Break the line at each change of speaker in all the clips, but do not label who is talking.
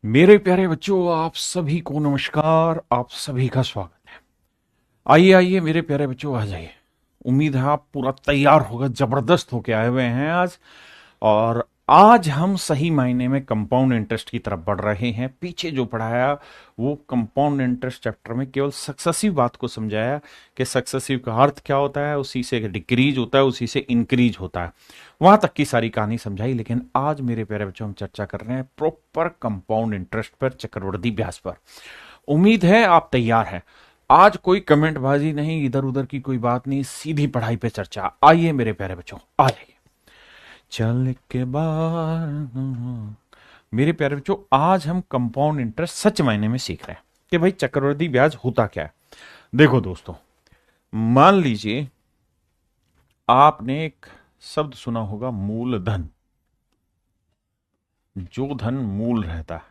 मेरे प्यारे बच्चों, आप सभी को नमस्कार। आप सभी का स्वागत है। आइए आइए मेरे प्यारे बच्चों, आ जाइए। उम्मीद है आप पूरा तैयार होकर जबरदस्त होके आए हुए हैं आज। और आज हम सही मायने में कंपाउंड इंटरेस्ट की तरफ बढ़ रहे हैं। पीछे जो पढ़ाया वो कंपाउंड इंटरेस्ट चैप्टर में केवल सक्सेसिव बात को समझाया कि सक्सेसिव का अर्थ क्या होता है, उसी से डिक्रीज होता है, उसी से इंक्रीज होता है, वहां तक की सारी कहानी समझाई। लेकिन आज मेरे प्यारे बच्चों हम चर्चा कर रहे हैं प्रॉपर कंपाउंड इंटरेस्ट पर, चक्रवृद्धि ब्याज पर। उम्मीद है आप तैयार हैं। आज कोई कमेंटबाजी नहीं, इधर उधर की कोई बात नहीं, सीधी पढ़ाई पे चर्चा। आइए मेरे प्यारे बच्चों, आ जाइए। चल के बार मेरे प्यारे बच्चों, आज हम कंपाउंड इंटरेस्ट सच मायने में सीख रहे हैं कि भाई चक्रवृद्धि ब्याज होता क्या है। देखो दोस्तों, मान लीजिए आपने एक शब्द सुना होगा, मूलधन। जो धन मूल रहता है,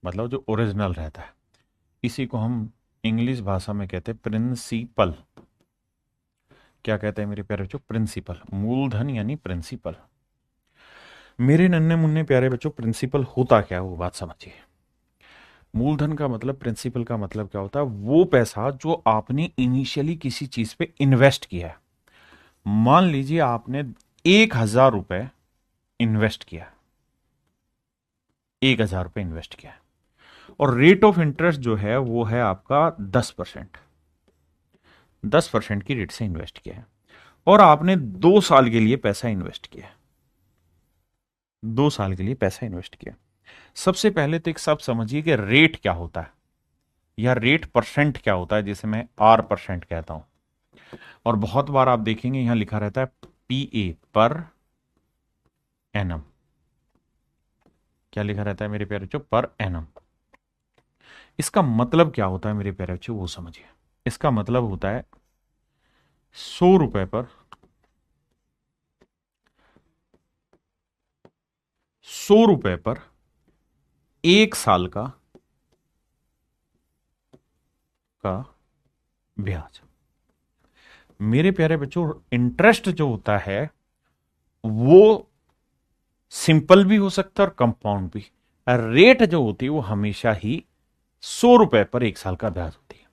मतलब जो ओरिजिनल रहता है, इसी को हम इंग्लिश भाषा में कहते हैं प्रिंसिपल। क्या कहते हैं मेरे प्यारे बच्चों? प्रिंसिपल। मूलधन यानी प्रिंसिपल। मेरे नन्हे मुन्ने प्यारे बच्चों, प्रिंसिपल होता क्या है वो बात समझिए। मूलधन का मतलब, प्रिंसिपल का मतलब क्या होता है? वो पैसा जो आपने इनिशियली किसी चीज पे इन्वेस्ट किया है। मान लीजिए आपने 1,000 रुपए इन्वेस्ट किया, 1,000 रुपए इन्वेस्ट किया, और रेट ऑफ इंटरेस्ट जो है वो है आपका 10%। 10% की रेट से इन्वेस्ट किया है, और आपने 2 साल के लिए पैसा इन्वेस्ट किया। 2 साल के लिए पैसा इन्वेस्ट किया। सबसे पहले तो एक सब समझिए कि रेट क्या होता है, या रेट परसेंट क्या होता है, जिसे मैं आर परसेंट कहता हूं। और बहुत बार आप देखेंगे यहां लिखा रहता है पी ए, पर एनम। क्या लिखा रहता है मेरे प्यारे बच्चों? Per annum. इसका मतलब क्या होता है मेरे प्यारे बच्चों, वो समझिए। इसका मतलब होता है 100 रुपए पर, 100 रुपए पर 1 साल का ब्याज। मेरे प्यारे बच्चों, इंटरेस्ट जो होता है वो सिंपल भी हो सकता है और कंपाउंड भी। रेट जो होती है वो हमेशा ही 100 रुपए पर 1 साल का ब्याज होती है।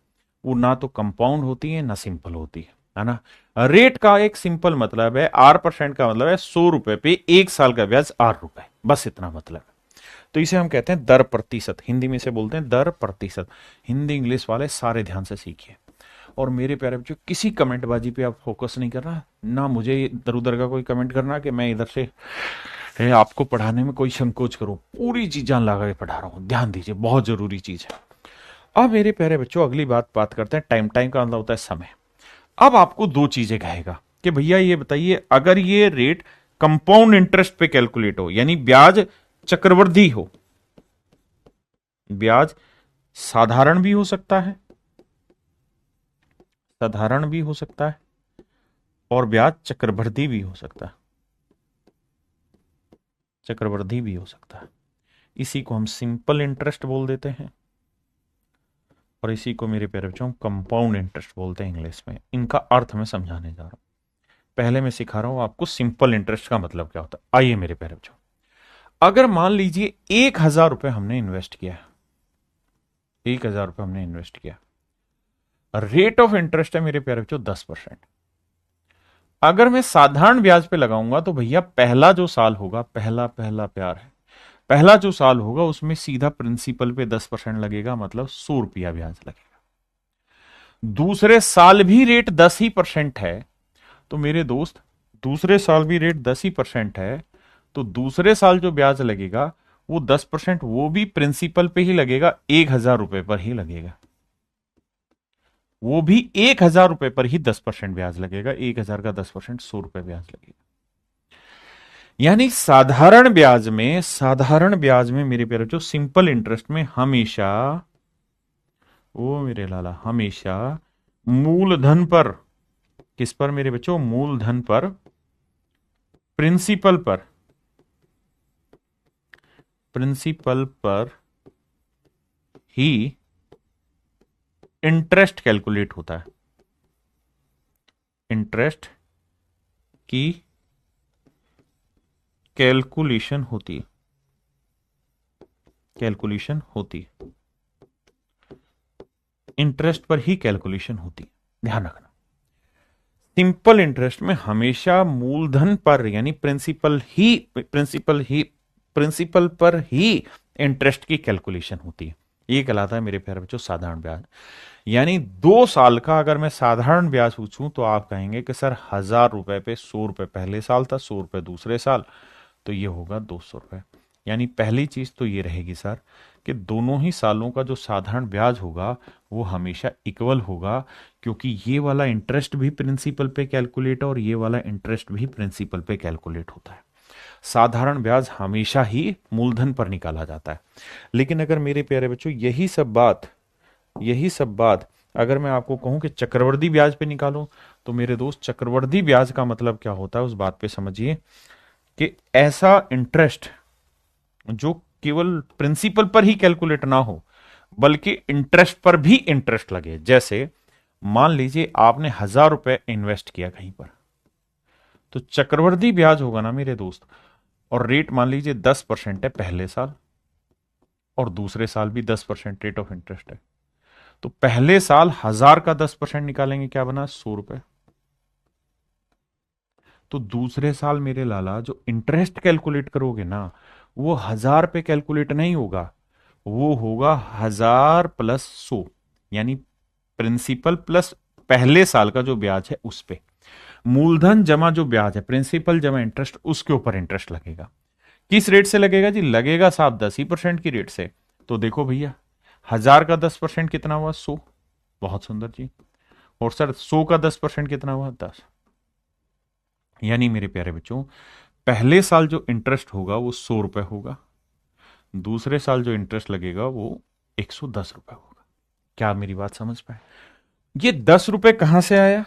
वो ना तो कंपाउंड होती है ना सिंपल होती है ना। रेट का एक सिंपल मतलब है, आर परसेंट का मतलब है 100 रुपए पे 1 साल का ब्याज R रुपए, बस इतना मतलब है। तो इसे हम कहते हैं दर प्रतिशत। हिंदी में से बोलते हैं दर प्रतिशत। हिंदी इंग्लिश वाले सारे ध्यान से सीखिए। और मेरे प्यारे बच्चों, किसी कमेंटबाजी पे आप फोकस नहीं करना, ना मुझे इधर उधर का कोई कमेंट करना कि मैं इधर से आपको पढ़ाने में कोई संकोच करूं। पूरी चीज जान लगा के पढ़ा रहा हूं, ध्यान दीजिए, बहुत जरूरी चीज है। अब मेरे प्यारे बच्चों, अगली बात करते हैं टाइम। टाइम का मतलब होता है समय। अब आपको दो चीजें कहेगा कि भैया ये बताइए, अगर ये रेट कंपाउंड इंटरेस्ट पे कैलकुलेट हो, यानी ब्याज चक्रवृद्धि हो। ब्याज साधारण भी हो सकता है, साधारण भी हो सकता है, और ब्याज चक्रवृद्धि भी हो सकता है, चक्रवृद्धि भी हो सकता है। इसी को हम सिंपल इंटरेस्ट बोल देते हैं, और इसी को मेरे प्यारे बच्चों कंपाउंड इंटरेस्ट बोलते हैं इंग्लिश में। इनका अर्थ मैं समझाने जा रहा हूं। पहले मैं सिखा रहा हूं आपको सिंपल इंटरेस्ट का मतलब क्या होता है। आइए मेरे प्यारे बच्चों, अगर मान लीजिए 1,000 रुपए हमने इन्वेस्ट किया, 1,000 रुपए हमने इन्वेस्ट किया, रेट ऑफ इंटरेस्ट है मेरे प्यारे बच्चों 10%। अगर मैं साधारण ब्याज पे लगाऊंगा तो भैया पहला जो साल होगा, पहला पहला प्यार है, पहला जो साल होगा उसमें सीधा प्रिंसिपल पे 10% लगेगा, मतलब 100 रुपया ब्याज लगेगा। दूसरे साल भी रेट 10% है, तो मेरे दोस्त दूसरे साल भी रेट 10% है, तो दूसरे साल जो ब्याज लगेगा वो 10%, वो भी प्रिंसिपल पे ही लगेगा, 1,000 रुपए पर ही लगेगा। वो भी 1,000 रुपए पर ही 10% ब्याज लगेगा। 1,000 का 10% 100 रुपए ब्याज लगेगा। यानी साधारण ब्याज में मेरे प्यारे, जो सिंपल इंटरेस्ट में हमेशा, ओ मेरे लाला, हमेशा मूलधन पर, किस पर मेरे बच्चों? मूलधन पर, प्रिंसिपल पर, प्रिंसिपल पर ही इंटरेस्ट कैलकुलेट होता है। इंटरेस्ट की कैलकुलेशन होती है। कैलकुलेशन होती है, इंटरेस्ट पर ही कैलकुलेशन होती है, ध्यान रखना। सिंपल इंटरेस्ट में हमेशा मूलधन पर यानी प्रिंसिपल पर ही इंटरेस्ट की कैलकुलेशन होती है। ये कहलाता है मेरे प्यारे बच्चों साधारण ब्याज। यानी 2 साल का अगर मैं साधारण ब्याज पूछूं तो आप कहेंगे कि सर 1,000 रुपए पे 100 रुपए पहले साल था, 100 रुपए दूसरे साल, तो ये होगा 200 रुपए। यानी पहली चीज तो ये रहेगी सर कि दोनों ही सालों का जो साधारण ब्याज होगा वो हमेशा इक्वल होगा, क्योंकि ये वाला इंटरेस्ट भी प्रिंसिपल पे कैलकुलेट है और ये वाला इंटरेस्ट भी प्रिंसिपल पे कैलकुलेट होता है। साधारण ब्याज हमेशा ही मूलधन पर निकाला जाता है। लेकिन अगर मेरे प्यारे बच्चों यही सब बात अगर मैं आपको कहूं कि चक्रवृद्धि ब्याज पे निकालो, तो मेरे दोस्त चक्रवृद्धि ब्याज का मतलब क्या होता है उस बात पे समझिए कि ऐसा इंटरेस्ट जो केवल प्रिंसिपल पर ही कैलकुलेट ना हो बल्कि इंटरेस्ट पर भी इंटरेस्ट लगे। जैसे मान लीजिए आपने 1,000 रुपए इन्वेस्ट किया कहीं पर, तो चक्रवृद्धि ब्याज होगा ना मेरे दोस्त, और रेट मान लीजिए 10% है पहले साल और दूसरे साल भी 10% रेट ऑफ इंटरेस्ट है, तो पहले साल 1,000 का 10% निकालेंगे, क्या बना 100 रुपए। तो दूसरे साल मेरे लाला जो इंटरेस्ट कैलकुलेट करोगे ना वो 1,000 पे कैलकुलेट नहीं होगा, वो होगा 1,000 प्लस 100, यानी प्रिंसिपल प्लस पहले साल का जो ब्याज है उस पे मूलधन जमा जो ब्याज है प्रिंसिपल जमा इंटरेस्ट उसके ऊपर इंटरेस्ट लगेगा। किस रेट से लगेगा जी? लगेगा साहब 10% की रेट से। तो देखो भैया 1,000 का 10% कितना हुआ? 100। बहुत सुंदर जी। और सर 100 का 10% कितना हुआ? 10। यानी मेरे प्यारे बच्चों पहले साल जो इंटरेस्ट होगा वो 100 रुपए होगा, दूसरे साल जो इंटरेस्ट लगेगा वो 110 रुपए होगा। क्या आप मेरी बात समझ पाए? ये 10 रुपए कहां से आया?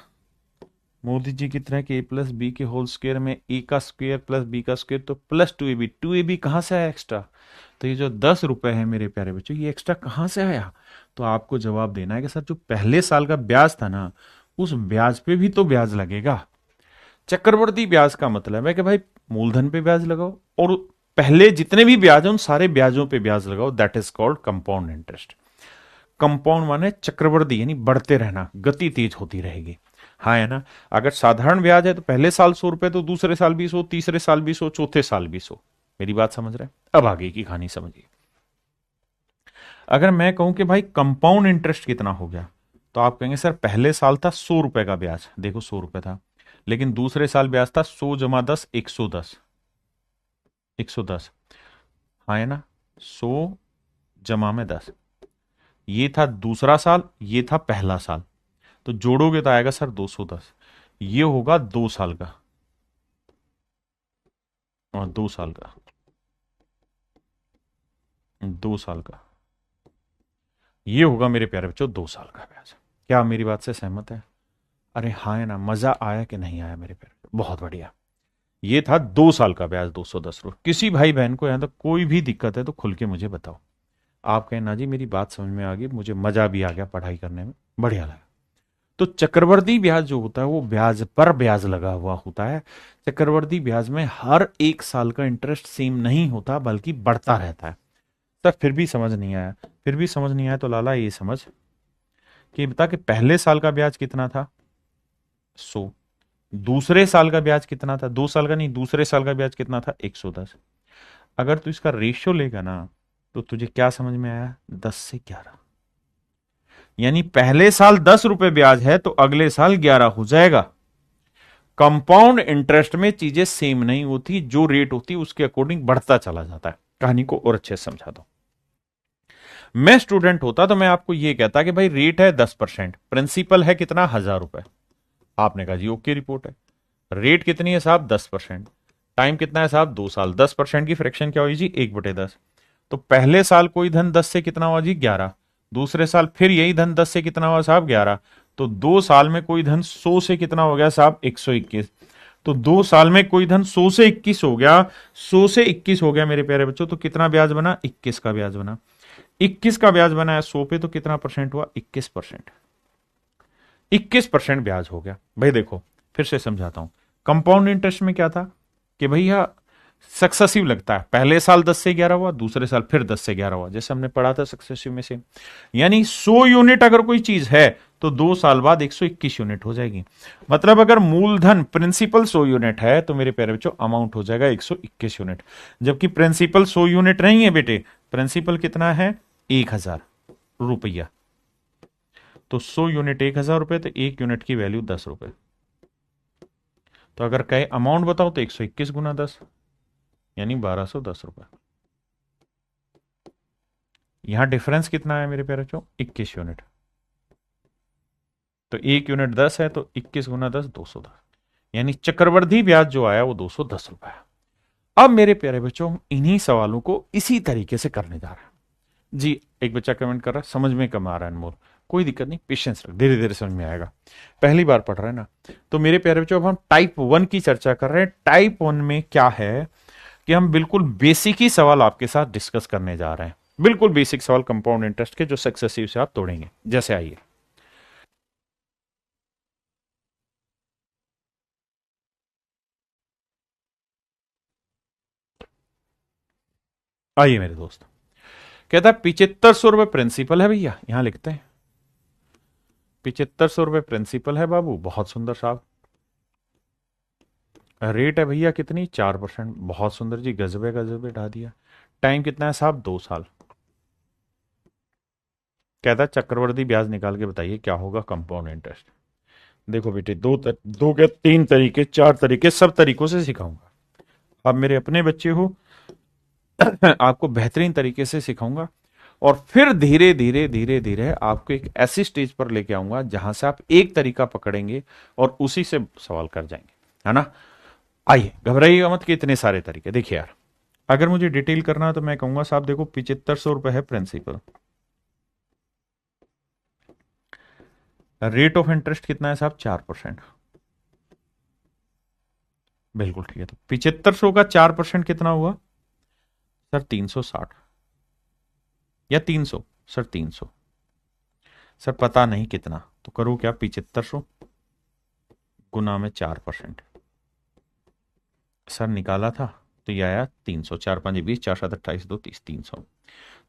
मोदी जी की तरह के a+b² में a का स्क्वायर प्लस b का स्क्वायर, तो प्लस 2ab कहां से आया एक्स्ट्रा? तो ये जो 10 रुपए है मेरे प्यारे बच्चों ये एक्स्ट्रा कहां से आया? तो आपको जवाब देना है कि सर जो पहले साल का ब्याज था ना उस ब्याज पे भी तो ब्याज लगेगा। चक्रवृद्धि ब्याज का मतलब है कि भाई मूलधन पे ब्याज लगाओ और पहले जितने भी ब्याज हैं उन सारे ब्याजों पे ब्याज लगाओ, that is called compound interest. Compound माने चक्रवृद्धि यानी बढ़ते रहना, गति तेज होती रहेगी। हाँ है ना? अगर साधारण ब्याज है तो पहले साल 100 रुपए, तो दूसरे साल भी 100, तीसरे साल भी 100, चौथे साल भी 100। मेरी बात समझ रहे हैं? अब आगे की कहानी समझिए। अगर मैं कहूं कि भाई कंपाउंड इंटरेस्ट कितना हो गया, तो आप कहेंगे सर पहले साल था 100 रुपए का ब्याज, देखो 100 रुपए था, लेकिन दूसरे साल ब्याज था 100 जमा 10 110, 110। हाँ है ना? 100 जमा में 10, ये था दूसरा साल, ये था पहला साल, तो जोड़ोगे तो आएगा सर 210। ये होगा 2 साल का और 2 साल का, 2 साल का, ये होगा मेरे प्यारे बच्चों 2 साल का ब्याज। क्या आप मेरी बात से सहमत है? अरे हाँ है ना? मजा आया कि नहीं आया मेरे प्यारे? बहुत बढ़िया। ये था 2 साल का ब्याज 210 रुपये। किसी भाई बहन को यहां तक कोई भी दिक्कत है तो खुल के मुझे बताओ। आप कहें ना जी मेरी बात समझ में आ गई, मुझे मजा भी आ गया पढ़ाई करने में, बढ़िया लगा। तो चक्रवर्ती ब्याज जो होता है वो ब्याज पर ब्याज लगा हुआ होता है। चक्रवर्ती ब्याज में हर 1 साल का इंटरेस्ट सेम नहीं होता बल्कि बढ़ता रहता है। सर फिर भी समझ नहीं आया? फिर भी समझ नहीं आया तो लाला ये समझ कि बता कि पहले साल का ब्याज कितना था? 100। दूसरे साल का ब्याज कितना था? 2 साल का नहीं, दूसरे साल का ब्याज कितना था? 110। अगर तू इसका रेशियो लेगा ना तो तुझे क्या समझ में आया? 10 से 11। यानी पहले साल 10 रुपए ब्याज है तो अगले साल 11 हो जाएगा। कंपाउंड इंटरेस्ट में चीजें सेम नहीं होती, जो रेट होती है उसके अकॉर्डिंग बढ़ता चला जाता है। कहानी को और अच्छे से समझा दो। मैं स्टूडेंट होता तो मैं आपको यह कहता कि भाई रेट है 10%, प्रिंसिपल है कितना? 1,000 रुपए। आपने कहा जी ओके रिपोर्ट है। रेट कितनी है साहब? 10%। टाइम कितना है साहब? 2 साल। 10% की फ्रैक्शन क्या हुई जी? 1/10। तो पहले साल कोई धन 10 से कितना हुआ जी? 11। दूसरे साल फिर यही धन 10 से कितना हुआ साहब? 11। तो 2 साल में कोई धन 100 से कितना हो गया साहब? 121। तो 2 साल में कोई धन 100 से 21 हो गया। 100 से 21 हो गया मेरे प्यारे बच्चों, तो कितना ब्याज बना? 21 का ब्याज बना। 21 का ब्याज बना है 100 पे, तो कितना परसेंट हुआ? 21%। 21% ब्याज हो गया। भाई देखो फिर से समझाता हूं। कंपाउंड इंटरेस्ट में क्या था कि भैया सक्सेसिव लगता है, पहले साल 10 से 11 हुआ, दूसरे साल फिर 10 से 11 हुआ, जैसे हमने पढ़ा था सक्सेसिव में से। यानी 100 यूनिट अगर कोई चीज है तो 2 साल बाद 121 यूनिट हो जाएगी। मतलब अगर मूलधन प्रिंसिपल 100 यूनिट है तो मेरे प्यारे बच्चों अमाउंट हो जाएगा 121 यूनिट। जबकि प्रिंसिपल 100 यूनिट नहीं है बेटे, प्रिंसिपल कितना है 1000 रुपया। तो 100 यूनिट 1000 रुपए, तो 1 यूनिट की वैल्यू 10 रुपए। तो अगर कहे अमाउंट बताओ तो 121 गुना 10 यानी 1210 रुपए। यहां डिफरेंस कितना है मेरे प्यारे बच्चों 21 यूनिट। तो 1 यूनिट 10 है तो 21 गुना 10 210, यानी चक्रवर्ती ब्याज जो आया वो 210 रुपए है। अब मेरे प्यारे बच्चों इन्हीं सवालों को इसी तरीके से करने जा रहे हैं। जी एक बच्चा कमेंट कर रहा है समझ में कम आ रहा है अनमोल, कोई दिक्कत नहीं, पेशेंस रख, धीरे धीरे समझ में आएगा, पहली बार पढ़ रहे हैं ना। तो मेरे प्यारे बच्चों अब हम टाइप 1 की चर्चा कर रहे हैं। टाइप 1 में क्या है कि हम बिल्कुल बेसिक ही सवाल आपके साथ डिस्कस करने जा रहे हैं, बिल्कुल बेसिक सवाल कंपाउंड इंटरेस्ट के, जो सक्सेसिव से आप तोड़ेंगे। जैसे आइए, आइए मेरे दोस्त, कहता है 7500 रुपए प्रिंसिपल है भैया, यहां लिखते हैं 7500 रुपए प्रिंसिपल है बाबू, बहुत सुंदर साहब। रेट है भैया कितनी 4%, बहुत सुंदर जी, गजबे गजबे ढा दिया। टाइम कितना है साहब 2 साल। कहता है चक्रवर्ती ब्याज निकाल के बताइए क्या होगा कंपाउंड इंटरेस्ट। देखो बेटे दो क्या 3 तरीके 4 तरीके, सब तरीकों से सिखाऊंगा। आप मेरे अपने बच्चे हो आपको बेहतरीन तरीके से सिखाऊंगा, और फिर धीरे धीरे धीरे धीरे आपको एक ऐसी स्टेज पर लेके आऊंगा जहां से आप एक तरीका पकड़ेंगे और उसी से सवाल कर जाएंगे, है ना। आइए घबराइएगा मत कि इतने सारे तरीके। देखिए यार, अगर मुझे डिटेल करना है तो मैं कहूंगा साहब देखो 7500 रुपए है प्रिंसिपल, रेट ऑफ इंटरेस्ट कितना है साहब 4%। बिल्कुल ठीक है, तो 7500 का 4% कितना हुआ सर 360 या 300, सर 300, सर पता नहीं कितना, तो करूं क्या 7500 गुना में 4%, सर निकाला था तो ये आया 300, 4 5 20, 4 7 28 2 30, 300।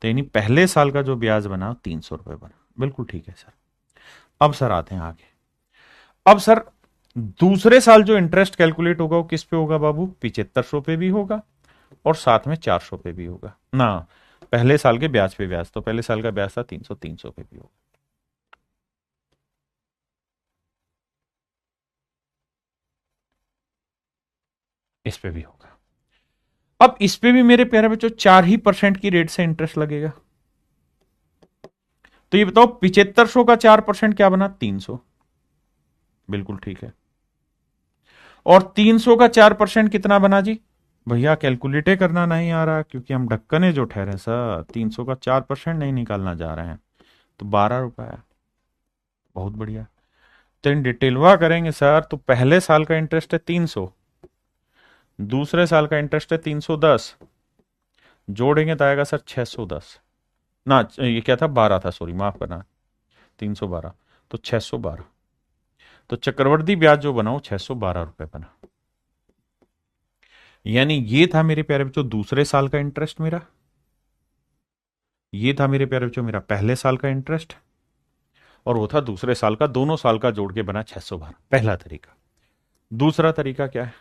तो यानी पहले साल का जो ब्याज बना 300 रुपए बना। बिल्कुल ठीक है सर। अब सर आते हैं आगे। अब सर दूसरे साल जो इंटरेस्ट कैलकुलेट होगा वो किस पे होगा बाबू 7500 पे भी होगा और साथ में 400 पे भी होगा ना। पहले साल के ब्याज पे ब्याज, तो पहले साल का ब्याज था 300, 300 पे भी होगा। इस पे भी होगा। अब इस पे भी मेरे प्यारे बच्चों 4% की रेट से इंटरेस्ट लगेगा। तो ये बताओ 7500 का 4% क्या बना 300। बिल्कुल ठीक है। और 300 का 4% कितना बना जी भैया, कैलकुलेटे करना नहीं आ रहा क्योंकि हम ढक्कने जो ठहरे सर, 300 का 4% नहीं निकालना जा रहे हैं, तो 12 रुपए है। बहुत बढ़िया। तो इन डिटेलवा करेंगे सर, तो पहले साल का इंटरेस्ट है 300, दूसरे साल का इंटरेस्ट है 310, जोड़ेंगे तो आएगा सर 610 ना, ये क्या था 12 था, सॉरी माफ करना, 312 तो 612। तो चक्रवर्ती ब्याज जो बना वो 612 रुपए बना। यानी ये था मेरे प्यारे बच्चों दूसरे साल का इंटरेस्ट मेरा, ये था मेरे प्यारे बच्चों मेरा पहले साल का इंटरेस्ट, और वो था दूसरे साल का, दोनों साल का जोड़ के बना 612। पहला तरीका। दूसरा तरीका क्या है,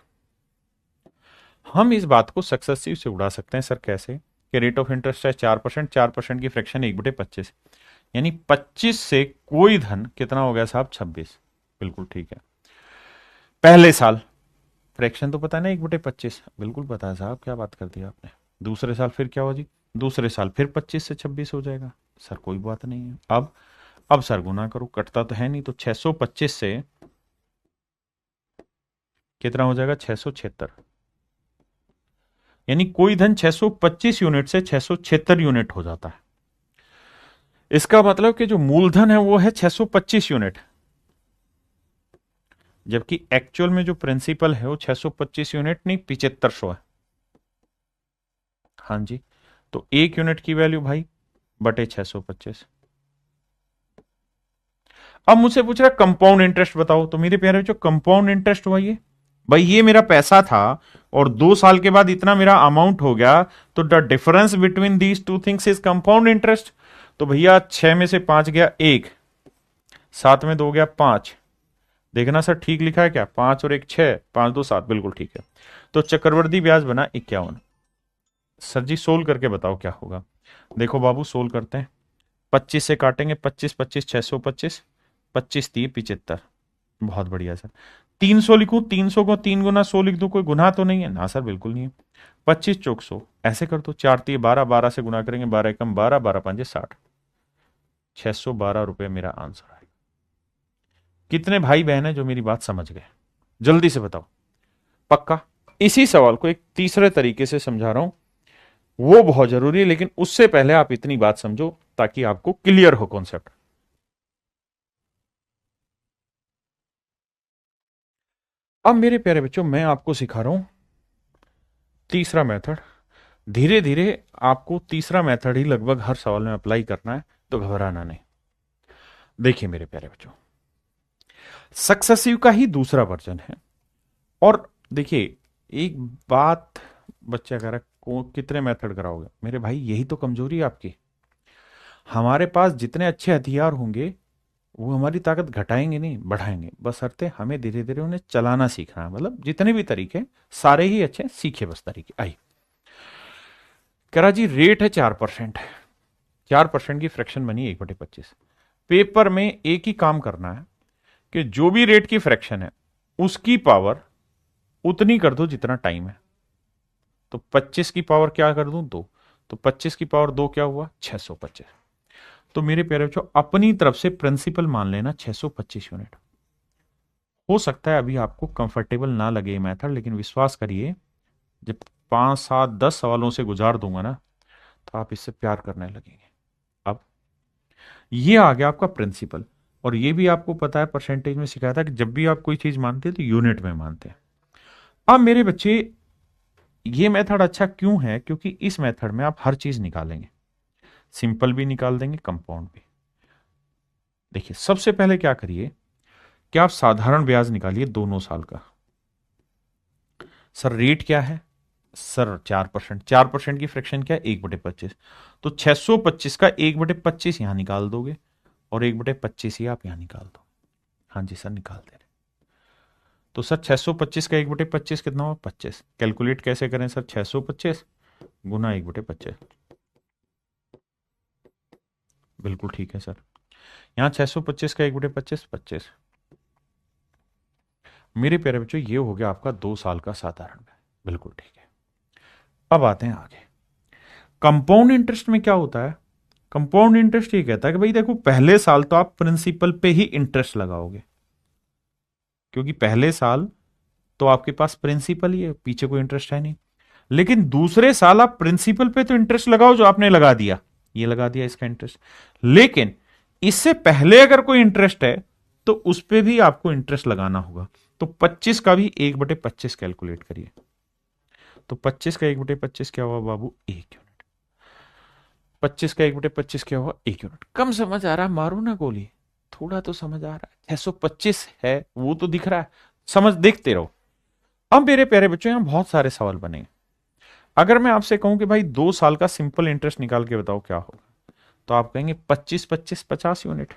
हम इस बात को सक्सेसिव से उड़ा सकते हैं सर, कैसे कि रेट ऑफ इंटरेस्ट है 4%, 4% की फ्रैक्शन 1/25, यानी 25 से कोई धन कितना हो गया साहब 26। बिल्कुल ठीक है। पहले साल फ्रैक्शन तो पता नहीं 1/25, बिल्कुल पता है साहब, क्या बात कर दी आपने। दूसरे साल फिर क्या हो जी, दूसरे साल फिर 25 से 26 हो जाएगा, सर कोई बात नहीं है। अब सर गुना करो, कटता तो है नहीं, तो 625 से कितना हो जाएगा 676, यानी कोई धन 625 यूनिट से 676 यूनिट हो जाता है। इसका मतलब कि जो मूलधन है वो है 625 यूनिट, जबकि एक्चुअल में जो प्रिंसिपल है वो 625 यूनिट नहीं 7500 है। हाँ जी, तो 1 यूनिट की वैल्यू भाई बटे 625। अब मुझसे पूछ रहा कंपाउंड इंटरेस्ट बताओ, तो मेरे प्यारे जो कंपाउंड इंटरेस्ट हुआ ये भाई, ये मेरा पैसा था और 2 साल के बाद इतना मेरा अमाउंट हो गया, तो the difference between these two things is compound interest. तो भैया 6 में से 5 गया 1, 7 में 2 गया 5। देखना सर ठीक लिखा है क्या? 5 और 1 6, 5 2 7, बिल्कुल ठीक है। तो चक्रवर्ती ब्याज बना 51। सर जी सोल्व करके बताओ क्या होगा। देखो बाबू सोल्व करते हैं। 25 से काटेंगे, 25 25 625, 25 3 75। बहुत बढ़िया सर। 300 लिखूं, 300 को 3 गुना 100 लिख दूं, कोई गुना तो नहीं है ना सर? बिल्कुल नहीं है। 25 चौक 100, ऐसे कर दो। 4 3 12, 12 से गुना करेंगे, 12 एकम 12, 12 पंजे 60, 612 रुपये मेरा आंसर है। कितने भाई बहन है जो मेरी बात समझ गए? जल्दी से बताओ। पक्का? इसी सवाल को एक तीसरे तरीके से समझा रहा हूं, वो बहुत जरूरी है, लेकिन उससे पहले आप इतनी बात समझो ताकि आपको क्लियर हो कॉन्सेप्ट। अब मेरे प्यारे बच्चों मैं आपको सिखा रहा हूं तीसरा मेथड। धीरे धीरे आपको तीसरा मेथड ही लगभग हर सवाल में अप्लाई करना है, तो घबराना नहीं। देखिए मेरे प्यारे बच्चों, सक्सेसिव का ही दूसरा वर्जन है। और देखिए एक बात, बच्चा कह रहा को कितने मेथड कराओगे? मेरे भाई यही तो कमजोरी है आपकी। हमारे पास जितने अच्छे हथियार होंगे वो हमारी ताकत घटाएंगे नहीं बढ़ाएंगे, बस शर्ते हमें धीरे धीरे उन्हें चलाना सीखना है। मतलब जितने भी तरीके सारे ही अच्छे, सीखे बस तरीके। आई कह रहा जी रेट है 4%, 4% की फ्रैक्शन बनी 1/25। पेपर में एक ही काम करना है कि जो भी रेट की फ्रैक्शन है उसकी पावर उतनी कर दो जितना टाइम है। तो 25 की पावर क्या कर दूं? 2। तो 25 की पावर 2 क्या हुआ? 625। तो मेरे प्यारे बच्चों अपनी तरफ से प्रिंसिपल मान लेना 625 यूनिट। हो सकता है अभी आपको कंफर्टेबल ना लगे ये मेथड, लेकिन विश्वास करिए जब 5 7 10 सवालों से गुजार दूंगा ना, तो आप इससे प्यार करने लगेंगे। अब ये आ गया आपका प्रिंसिपल। और ये भी आपको पता है परसेंटेज में सिखाया था कि जब भी आप कोई चीज मानते हैं तो यूनिट में मानते हैं। अब मेरे बच्चे ये मेथड अच्छा क्यों है? क्योंकि इस मेथड में आप हर चीज निकालेंगे, सिंपल भी निकाल देंगे, कंपाउंड भी। देखिए सबसे पहले क्या करिए कि आप साधारण ब्याज निकालिए 2 9 साल का। सर रेट क्या है? सर 4%। 4% की फ्रैक्शन क्या है? 1/25। तो 625 का 1/25 यहां निकाल दोगे, और 1/25 ही आप यहां निकाल दो। हाँ जी सर निकाल दे रहे। तो सर 625 का 1/25 कितना हुआ? 25। कैलकुलेट कैसे करें सर? 625 गुना 1/25। बिल्कुल ठीक है सर। यहां 625 का 1/25 25। मेरे प्यारे बच्चों ये हो गया आपका 2 साल का साधारण ब्याज। बिल्कुल ठीक है। अब आते हैं आगे। कंपाउंड इंटरेस्ट में क्या होता है? कंपाउंड इंटरेस्ट ये कहता है कि भाई देखो पहले साल तो आप प्रिंसिपल पे ही इंटरेस्ट लगाओगे, क्योंकि पहले साल तो आपके पास प्रिंसिपल ही है, पीछे कोई इंटरेस्ट है नहीं। लेकिन दूसरे साल आप प्रिंसिपल पे तो इंटरेस्ट लगाओ जो आपने लगा दिया, ये लगा दिया इसका इंटरेस्ट। लेकिन इससे पहले अगर कोई इंटरेस्ट है तो उस पर भी आपको इंटरेस्ट लगाना होगा। तो 25 का भी 1/25 कैलकुलेट करिए। तो 25 का 1/25 क्या हुआ बाबू? 1 यूनिट। 25 का 1/25 क्या हुआ? 1 यूनिट। कम समझ आ रहा है? मारो ना गोली, थोड़ा तो समझ आ रहा है। 625 है वो तो दिख रहा है, समझ देखते रहो। अब मेरे प्यारे बच्चों यहां बहुत सारे सवाल बने। अगर मैं आपसे कहूं कि भाई 2 साल का सिंपल इंटरेस्ट निकाल के बताओ क्या होगा, तो आप कहेंगे 25 25 50 यूनिट।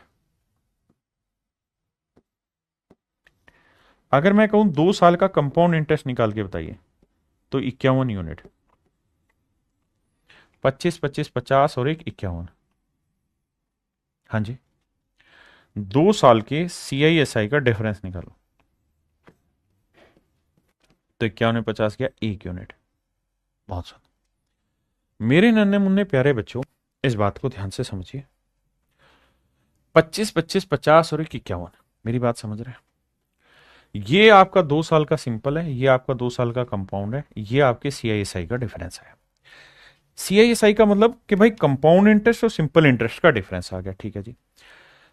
अगर मैं कहूं 2 साल का कंपाउंड इंटरेस्ट निकाल के बताइए, तो 51 यूनिट। 25 25 50 और एक 51। हाँ जी। 2 साल के CISI का डिफरेंस निकालो, तो 51 में 50 गया 1 यूनिट। बहुत सुंदर। मेरे नन्हे मुन्ने प्यारे बच्चों इस बात को ध्यान से समझिए। 25 25 50 और एक 51, मेरी बात समझ रहे हैं? ये आपका 2 साल का सिंपल है, ये आपका 2 साल का कंपाउंड है, ये आपके CISI का डिफरेंस है। CISI का मतलब कि भाई कंपाउंड इंटरेस्ट और सिंपल इंटरेस्ट का डिफरेंस आ गया। ठीक है जी।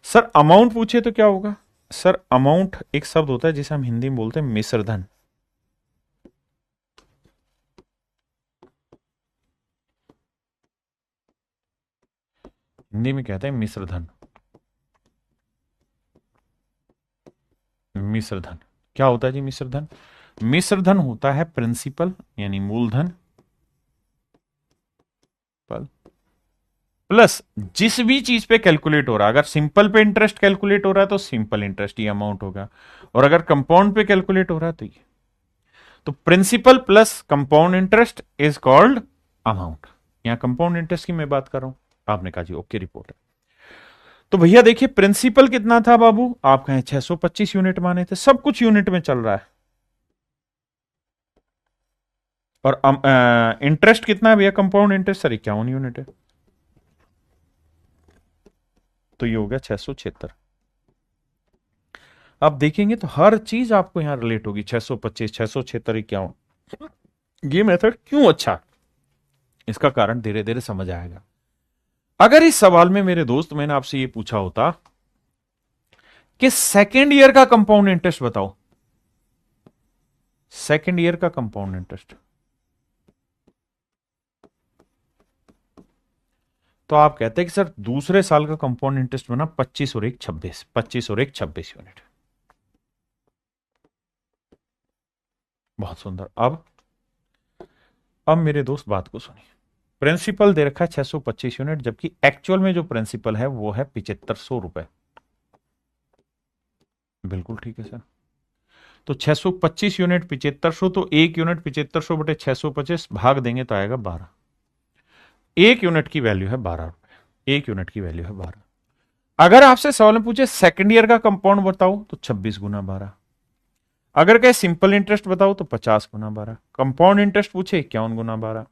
सर अमाउंट पूछे तो क्या होगा? सर अमाउंट एक शब्द होता है जिसे हम हिंदी में बोलते हैं मिश्र धन। हिंदी में कहते हैं मिश्र धन। मिश्र धन क्या होता है जी? मिश्र धन मिश्र धन होता है प्रिंसिपल यानी मूलधन प्लस जिस भी चीज पे कैलकुलेट हो रहा है। अगर सिंपल पे इंटरेस्ट कैलकुलेट हो रहा है तो सिंपल इंटरेस्ट ये अमाउंट होगा, और अगर कंपाउंड पे कैलकुलेट हो रहा है तो ये। तो principal plus compound interest is called amount. यहां कंपाउंड इंटरेस्ट की मैं बात कर रहा हूं। आपने कहा जी ओके रिपोर्ट है। तो भैया देखिए प्रिंसिपल कितना था बाबू, आप कहें 625 यूनिट माने थे, सब कुछ यूनिट में चल रहा है। और इंटरेस्ट कितना है भैया, कंपाउंड इंटरेस्ट सर 51 यूनिट है। तो ये हो गया 676। आप देखेंगे तो हर चीज आपको यहां रिलेट होगी, 625, 676, 51। ये मेथड क्यों अच्छा है? इसका कारण धीरे धीरे समझ आएगा। अगर इस सवाल में मेरे दोस्त मैंने आपसे ये पूछा होता कि सेकेंड ईयर का कंपाउंड इंटरेस्ट बताओ, सेकेंड ईयर का कंपाउंड इंटरेस्ट, तो आप कहते हैं कि सर दूसरे साल का कंपाउंड इंटरेस्ट बना 25 और 1 26, 25 और 1 26 यूनिट। बहुत सुंदर। अब मेरे दोस्त बात को सुनिए। प्रिंसिपल दे रखा है 625 यूनिट, जबकि एक्चुअल में जो प्रिंसिपल है वो है 7500 रुपए। बिल्कुल ठीक है सर। तो 625 यूनिट 7500, तो एक यूनिट 7500 बटे 625 भाग देंगे तो आएगा 12। एक यूनिट की वैल्यू है 12 रुपए, एक यूनिट की वैल्यू है 12। अगर आपसे सवाल में पूछे सेकंड ईयर का कंपाउंड बताओ तो 26 गुना 12। अगर कहे सिंपल इंटरेस्ट बताओ तो 50 गुना 12। कंपाउंड इंटरेस्ट पूछे 51 गुना 12।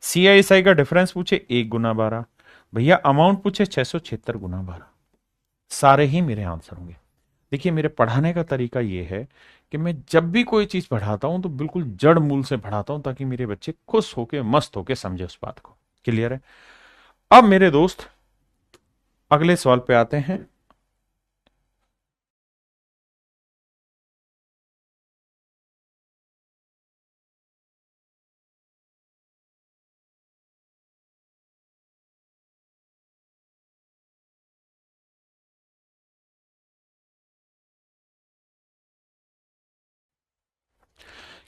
सीआईएसआई का डिफरेंस पूछे 1 गुना 12। भैया अमाउंट पूछे 676 गुना 12। सारे ही मेरे आंसर होंगे। देखिए मेरे पढ़ाने का तरीका यह है कि मैं जब भी कोई चीज पढ़ाता हूं तो बिल्कुल जड़ मूल से पढ़ाता हूं, ताकि मेरे बच्चे खुश होके मस्त होके समझे उस बात को। क्लियर है? अब मेरे दोस्त अगले सवाल पे आते हैं।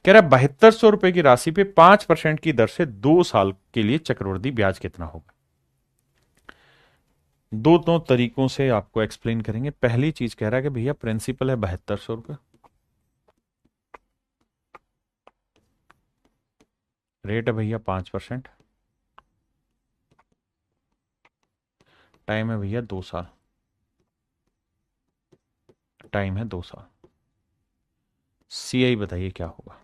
कह रहा है 7200 रुपए की राशि पे 5% की दर से 2 साल के लिए चक्रवृद्धि ब्याज कितना होगा। दो दो तरीकों से आपको एक्सप्लेन करेंगे। पहली चीज कह रहा है कि भैया प्रिंसिपल है 7200 रुपए, रेट है भैया 5%, टाइम है भैया 2 साल, टाइम है 2 साल। सीआई बताइए क्या होगा।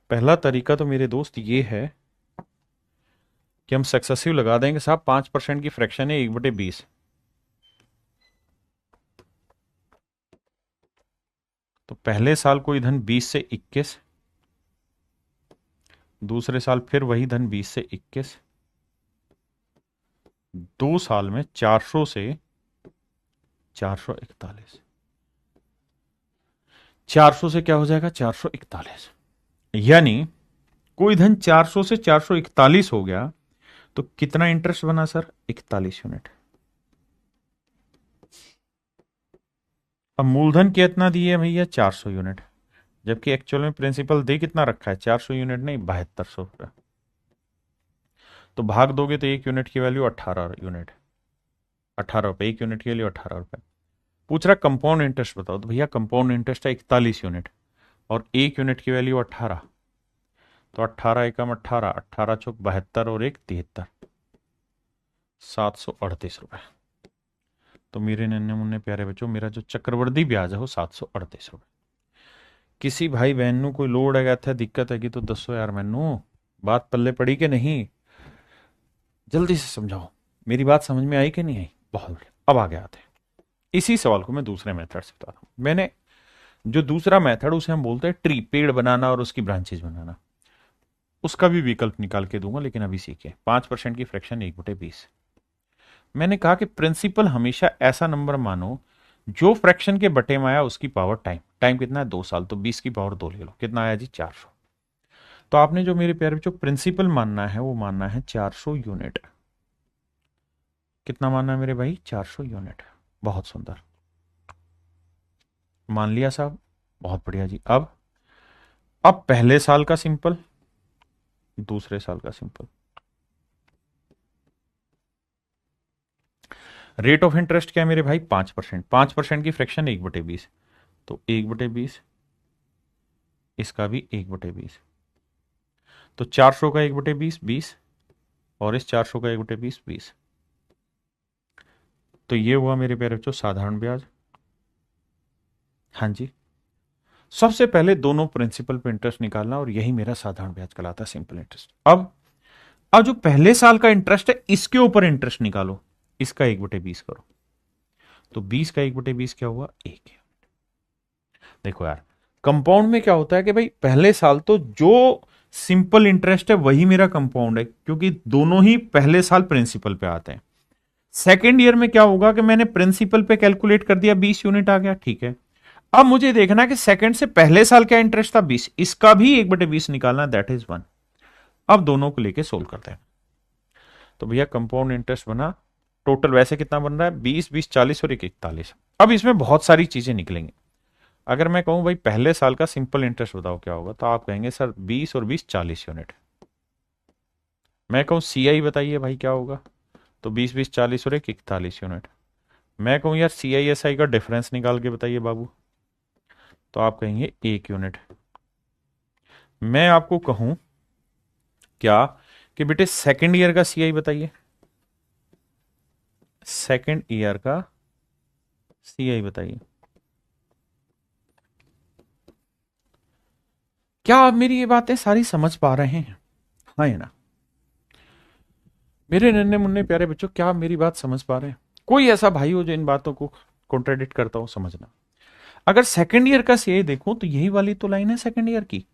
पहला तरीका तो मेरे दोस्त ये है कि हम सक्सेसिव लगा देंगे साहब। 5% की फ्रैक्शन है 1/20, तो पहले साल कोई धन 20 से 21, दूसरे साल फिर वही धन 20 से 21, 2 साल में 400 से 441, 400 से क्या हो जाएगा 441। यानी कोई धन 400 से 441 हो गया तो कितना इंटरेस्ट बना सर 41 यूनिट। अब मूलधन कितना दिए भैया 400 यूनिट, जबकि एक्चुअल में प्रिंसिपल दे कितना रखा है 400 यूनिट नहीं 7200 रुपया। तो भाग दोगे तो एक यूनिट की वैल्यू 18 यूनिट, 18 रुपए एक यूनिट के लिए 18 रुपए। पूछ रहा कंपाउंड इंटरेस्ट बताओ, तो भैया कंपाउंड इंटरेस्ट है 41 यूनिट और एक यूनिट की वैल्यू 18, तो 18 एकम 18, 18 चौक 72 और 1 73, 738 रुपए। तो मेरे नन्हे मुन्ने प्यारे बच्चों मेरा जो चक्रवृद्धि ब्याज है वो 738 रुपए। किसी भाई बहन ਨੂੰ कोई लोड है था दिक्कत है कि तो दसो यार मैनू बात पल्ले पड़ी कि नहीं, जल्दी से समझाओ। मेरी बात समझ में आई कि नहीं आई? बहुत बढ़िया। अब आगे आते हैं। इसी सवाल को मैं दूसरे मेथड से बता रहा हूं। मैंने जो दूसरा मेथड उसे हम बोलते हैं ट्री, पेड़ बनाना और उसकी ब्रांचेज बनाना, उसका भी विकल्प निकाल के दूंगा, लेकिन अभी सीखे। 5% की फ्रैक्शन 1/20। मैंने कहा कि प्रिंसिपल हमेशा ऐसा नंबर मानो जो फ्रैक्शन के बटे में आया उसकी पावर टाइम, टाइम कितना है 2 साल, तो 20 की पावर 2 ले लो, कितना आया जी 400। तो आपने जो मेरे प्यारे बच्चों प्रिंसिपल मानना है वो मानना है 400 यूनिट। कितना मानना है मेरे भाई 400 यूनिट। बहुत सुंदर, मान लिया साहब, बहुत बढ़िया जी। अब अब पहले साल का सिंपल, दूसरे साल का सिंपल। रेट ऑफ इंटरेस्ट क्या है मेरे भाई? 5%। 5% की फ्रैक्शन 1/20, तो 1/20, इसका भी 1/20, तो 400 का 1/20 20, और इस 400 का 1/20 20। तो ये हुआ मेरे प्यारे बच्चों साधारण ब्याज। हाँ जी, सबसे पहले दोनों प्रिंसिपल पे इंटरेस्ट निकालना, और यही मेरा साधारण ब्याज कहलाता है, सिंपल इंटरेस्ट। अब जो पहले साल का इंटरेस्ट है इसके ऊपर इंटरेस्ट निकालो, इसका 1/20 करो, तो 20 का 1/20 क्या हुआ? 1। देखो यार, कंपाउंड में क्या होता है कि भाई पहले साल तो जो सिंपल इंटरेस्ट है वही मेरा कंपाउंड है, क्योंकि दोनों ही पहले साल प्रिंसिपल पे आते हैं। सेकेंड ईयर में क्या होगा कि मैंने प्रिंसिपल पे कैलकुलेट कर दिया, 20 यूनिट आ गया, ठीक है। अब मुझे देखना है कि सेकंड से पहले साल क्या इंटरेस्ट था, 20, इसका भी 1/20 निकालना, दैट इज 1। अब दोनों को लेके सोल्व करते हैं। तो भैया कंपाउंड इंटरेस्ट बना, टोटल वैसे कितना बन रहा है? 20 20 40 और 41। अब इसमें बहुत सारी चीजें निकलेंगी। अगर मैं कहूं भाई पहले साल का सिंपल इंटरेस्ट बताओ क्या होगा, तो आप कहेंगे सर 20 और 20 40 यूनिट। मैं कहूं सीआई बताइए भाई क्या होगा, तो 20 20 40 और 41 यूनिट। मैं कहूं यार सीआईएसआई का डिफरेंस निकाल के बताइए बाबू, तो आप कहेंगे 1 यूनिट। मैं आपको कहूं क्या कि बेटे सेकंड ईयर का सीआई बताइए, सेकंड ईयर का सीआई बताइए। क्या आप मेरी ये बातें सारी समझ पा रहे हैं? हाँ या ना? मेरे नन्हे मुन्ने प्यारे बच्चों, क्या आप मेरी बात समझ पा रहे हैं? कोई ऐसा भाई हो जो इन बातों को कॉन्ट्राडिक्ट करता हो, समझना। अगर सेकंड ईयर का सीआई देखूं तो यही वाली तो लाइन है सेकंड ईयर की।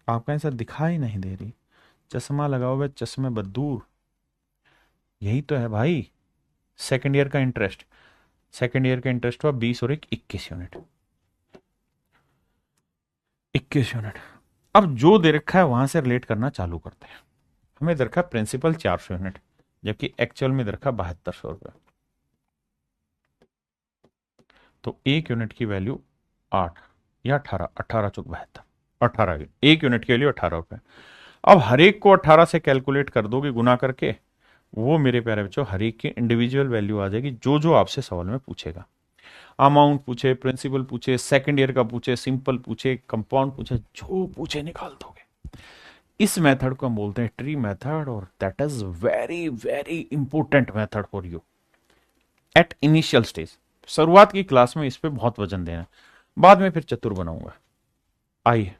आप कहें सर दिखाई नहीं दे रही, चश्मा लगाओ वे चश्मे बदूर, यही तो है भाई सेकंड ईयर का इंटरेस्ट। सेकंड ईयर का इंटरेस्ट हुआ 20 और 21 यूनिट, 21 यूनिट। अब जो दे रखा है वहां से रिलेट करना चालू करते हैं। हमें दे रखा प्रिंसिपल 400 यूनिट, जबकि एक्चुअल में दे रखा 7200 रुपये, तो 1 यूनिट की वैल्यू 8 या 18, 18 चौक 72, 18, 1 यूनिट की वैल्यू 18 रुपये। अब हर एक को 18 से कैलकुलेट कर दोगे गुना करके, वो मेरे प्यारे बच्चों हर एक की इंडिविजुअल वैल्यू आ जाएगी, जो जो आपसे सवाल में पूछेगा। अमाउंट पूछे, प्रिंसिपल पूछे, सेकंड ईयर का पूछे, सिंपल पूछे, कंपाउंड पूछे, जो पूछे निकाल दोगे। इस मेथड को हम बोलते हैं ट्री मेथड, और that is very very important method for you at initial stage. शुरुआत की क्लास में इस पे बहुत वजन देना, बाद में फिर चतुर बनाऊंगा। आइए,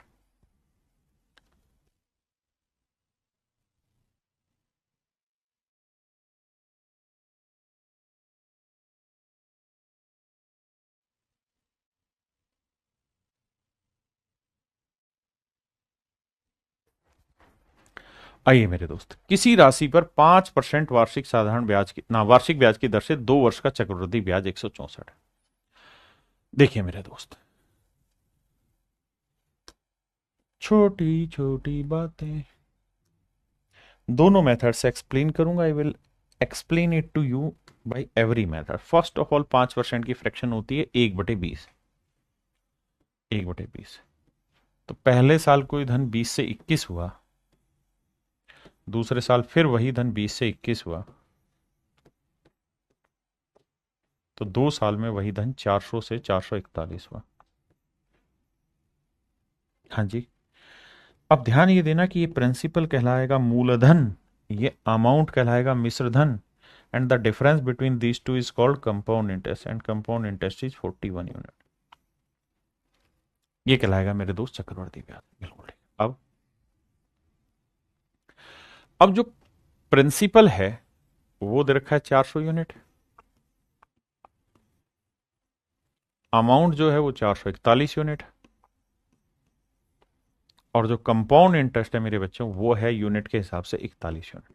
आइए मेरे दोस्त, किसी राशि पर 5% वार्षिक साधारण ब्याज की ना वार्षिक ब्याज की दर से 2 वर्ष का चक्रवृद्धि ब्याज 164। देखिए मेरे दोस्त, छोटी छोटी बातें, दोनों मेथड से एक्सप्लेन करूंगा। I will explain it to you by every method. First of all 5% की फ्रैक्शन होती है 1/20, 1/20। तो पहले साल कोई धन 20 से 21 हुआ, दूसरे साल फिर वही धन 20 से 21 हुआ, तो 2 साल में वही धन 400 से 441 हुआ। हाँ जी। अब ध्यान ये देना कि ये प्रिंसिपल कहलाएगा मूलधन, ये अमाउंट कहलाएगा मिश्रधन, and the difference between these two is called compound interest, and compound interest is 41 unit. ये कहलाएगा मेरे दोस्त चक्रवर्ती ब्याज। बिल्कुल ठीक। अब जो प्रिंसिपल है वो दे रखा है 400 यूनिट, अमाउंट जो है वो 441 यूनिट, और जो कंपाउंड इंटरेस्ट है मेरे बच्चों वो है यूनिट के हिसाब से 41 यूनिट,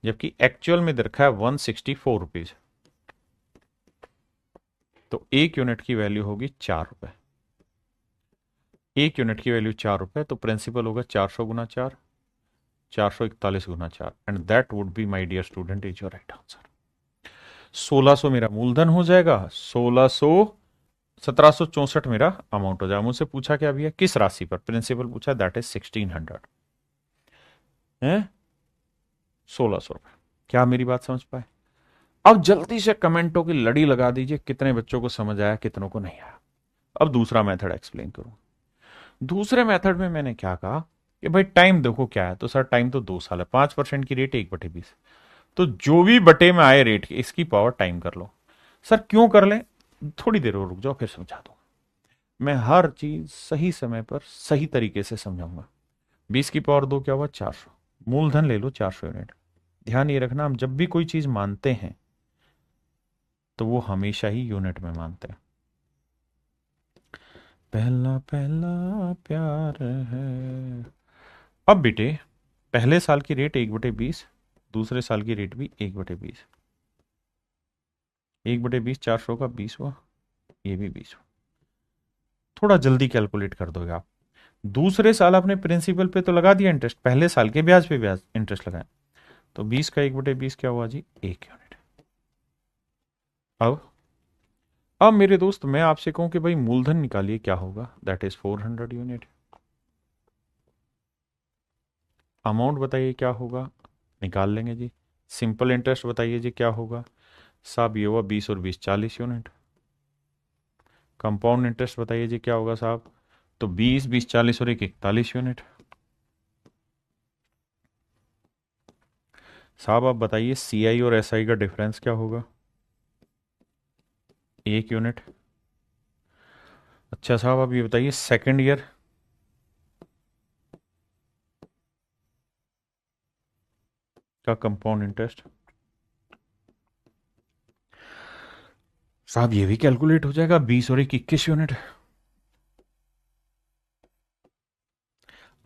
जबकि एक्चुअल में दे रखा है 164 रुपीज। तो 1 यूनिट की वैल्यू होगी 4 रुपए, 1 यूनिट की वैल्यू 4 रुपए, तो प्रिंसिपल होगा 400 गुना 4, 441 गुना 4, and that would be my dear student is your right answer. 1600 मेरा मूलधन हो जाएगा, 1600 1764 मेरा अमाउंट हो जाएगा। मुझसे पूछा क्या भैया, किस राशि पर, प्रिंसिपल पूछा, दैट इज 1600 है, 1600 रुपए। क्या मेरी बात समझ पाए? अब जल्दी से कमेंटों की लड़ी लगा दीजिए, कितने बच्चों को समझ आया, कितनों को नहीं आया। अब दूसरा मेथड एक्सप्लेन करूं। दूसरे मेथड में मैंने क्या कहा कि भाई टाइम देखो क्या है, तो सर टाइम तो 2 साल है, 5% की रेट 1/20, तो जो भी बटे में आए रेट की इसकी पावर टाइम कर लो। सर क्यों कर ले, थोड़ी देर और रुक जाओ फिर समझा दूंगा। मैं हर चीज सही समय पर सही तरीके से समझाऊंगा। 20 की पावर 2 क्या हुआ, 400। मूलधन ले लो 400 यूनिट। ध्यान ये रखना, हम जब भी कोई चीज मानते हैं तो वो हमेशा ही यूनिट में मानते हैं। पहला पहला प्यार है। अब बेटे, पहले साल की रेट 1/20, दूसरे साल की रेट भी 1/20। 1/20 400 का 20 हुआ, ये भी 20 हुआ। थोड़ा जल्दी कैलकुलेट कर दोगे आप। दूसरे साल आपने प्रिंसिपल पे तो लगा दिया इंटरेस्ट, पहले साल के ब्याज पे ब्याज इंटरेस्ट लगाया, तो 20 का 1/20 क्या हुआ जी, 1 यूनिट। अब मेरे दोस्त मैं आपसे कहूं कि भाई मूलधन निकालिए, क्या होगा, दैट इज 400 यूनिट। अमाउंट बताइए क्या होगा, निकाल लेंगे जी। सिंपल इंटरेस्ट बताइए जी क्या होगा, साहब ये हुआ 20 और 20 40 यूनिट। कंपाउंड इंटरेस्ट बताइए जी क्या होगा साहब, तो 20 20 40 और 1 41 यूनिट। साहब आप बताइए सीआई और एसआई का डिफरेंस क्या होगा, 1 यूनिट। अच्छा साहब आप ये बताइए सेकेंड ईयर का कंपाउंड इंटरेस्ट, साहब ये भी कैलकुलेट हो जाएगा, 20 और 1 21 यूनिट।